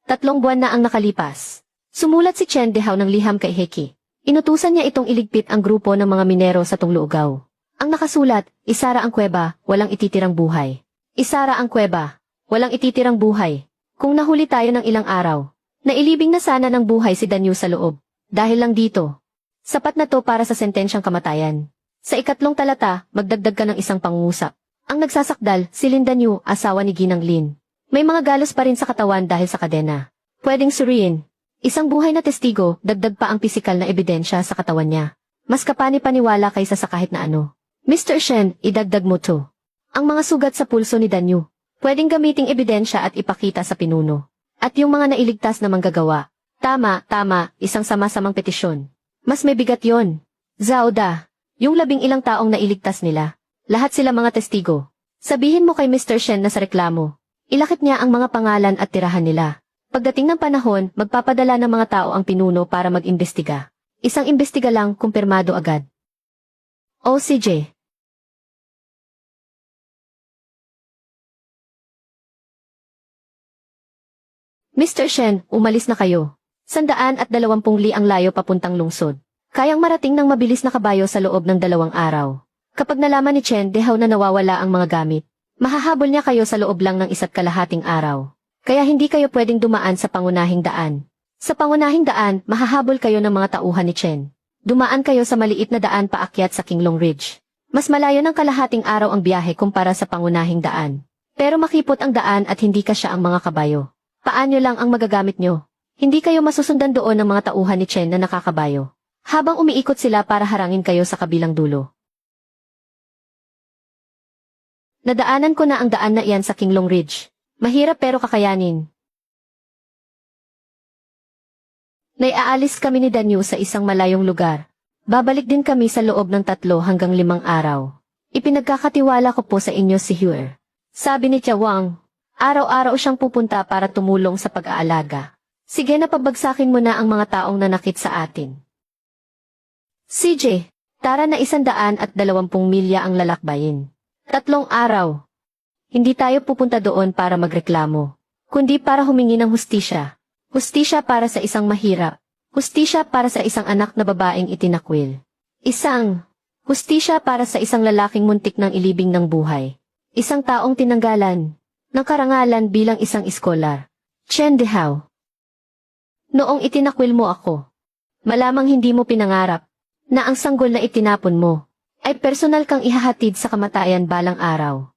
3 buwan na ang nakalipas. Sumulat si Chen Dehao ng liham kay Heiki. Inutusan niya itong iligpit ang grupo ng mga minero sa Tungluugaw. Ang nakasulat, isara ang kuweba, walang ititirang buhay. Isara ang kuweba, walang ititirang buhay. Kung nahuli tayo ng ilang araw, nailibing na sana ng buhay si Danyu sa loob. Dahil lang dito. Sapat na to para sa sentensyang kamatayan. Sa ikatlong talata, magdagdag ka ng isang pangungusap. Ang nagsasakdal, si Lin Danyu, asawa ni Ginang Lin. May mga galos pa rin sa katawan dahil sa kadena. Pwedeng suriin. Isang buhay na testigo, dagdag pa ang pisikal na ebidensya sa katawan niya. Mas kapani-paniwala kaysa sa kahit na ano. Mr. Shen, idagdag mo to. Ang mga sugat sa pulso ni Danyu. Pwedeng gamiting ebidensya at ipakita sa pinuno. At yung mga nailigtas na manggagawa. Tama, isang sama-samang petisyon. Mas may bigat yon. Zhao Da, yung 11 taong nailigtas nila. Lahat sila mga testigo. Sabihin mo kay Mr. Shen na sa reklamo. Ilakip niya ang mga pangalan at tirahan nila. Pagdating ng panahon, magpapadala ng mga tao ang pinuno para mag-imbestiga. Isang imbestiga lang, kumpirmado agad. O CJ. Mr. Shen, umalis na kayo. 120 li ang layo papuntang lungsod. Kayang marating ng mabilis na kabayo sa loob ng 2 araw. Kapag nalaman ni Chen Dehao na nawawala ang mga gamit, mahahabol niya kayo sa loob lang ng 1.5 araw. Kaya hindi kayo pwedeng dumaan sa pangunahing daan. Sa pangunahing daan, mahahabol kayo ng mga tauhan ni Chen. Dumaan kayo sa maliit na daan paakyat sa Qinglong Ridge. Mas malayo ng kalahating araw ang biyahe kumpara sa pangunahing daan. Pero makipot ang daan at hindi kasya ang mga kabayo. Paanyo lang ang magagamit nyo. Hindi kayo masusundan doon ng mga tauhan ni Chen na nakakabayo. Habang umiikot sila para harangin kayo sa kabilang dulo. Nadaanan ko na ang daan na iyan sa Qinglong Ridge. Mahirap pero kakayanin. Naiaalis kami ni Danyu sa isang malayong lugar. Babalik din kami sa loob ng 3 hanggang 5 araw. Ipinagkakatiwala ko po sa inyo si Hue. Sabi ni Tia Wang. Araw-araw siyang pupunta para tumulong sa pag-aalaga. Sige na pabagsakin mo na ang mga taong nanakit sa atin. CJ, tara na 120 milya ang lalakbayin. 3 araw. Hindi tayo pupunta doon para magreklamo, kundi para humingi ng hustisya. Hustisya para sa isang mahirap. Hustisya para sa isang anak na babaeng itinakwil. Hustisya para sa isang lalaking muntik ng ilibing ng buhay. Isang taong tinanggalan ng karangalan bilang isang iskolar. Chen Dehao. Noong itinakwil mo ako, malamang hindi mo pinangarap na ang sanggol na itinapon mo ay personal kang ihahatid sa kamatayan balang araw.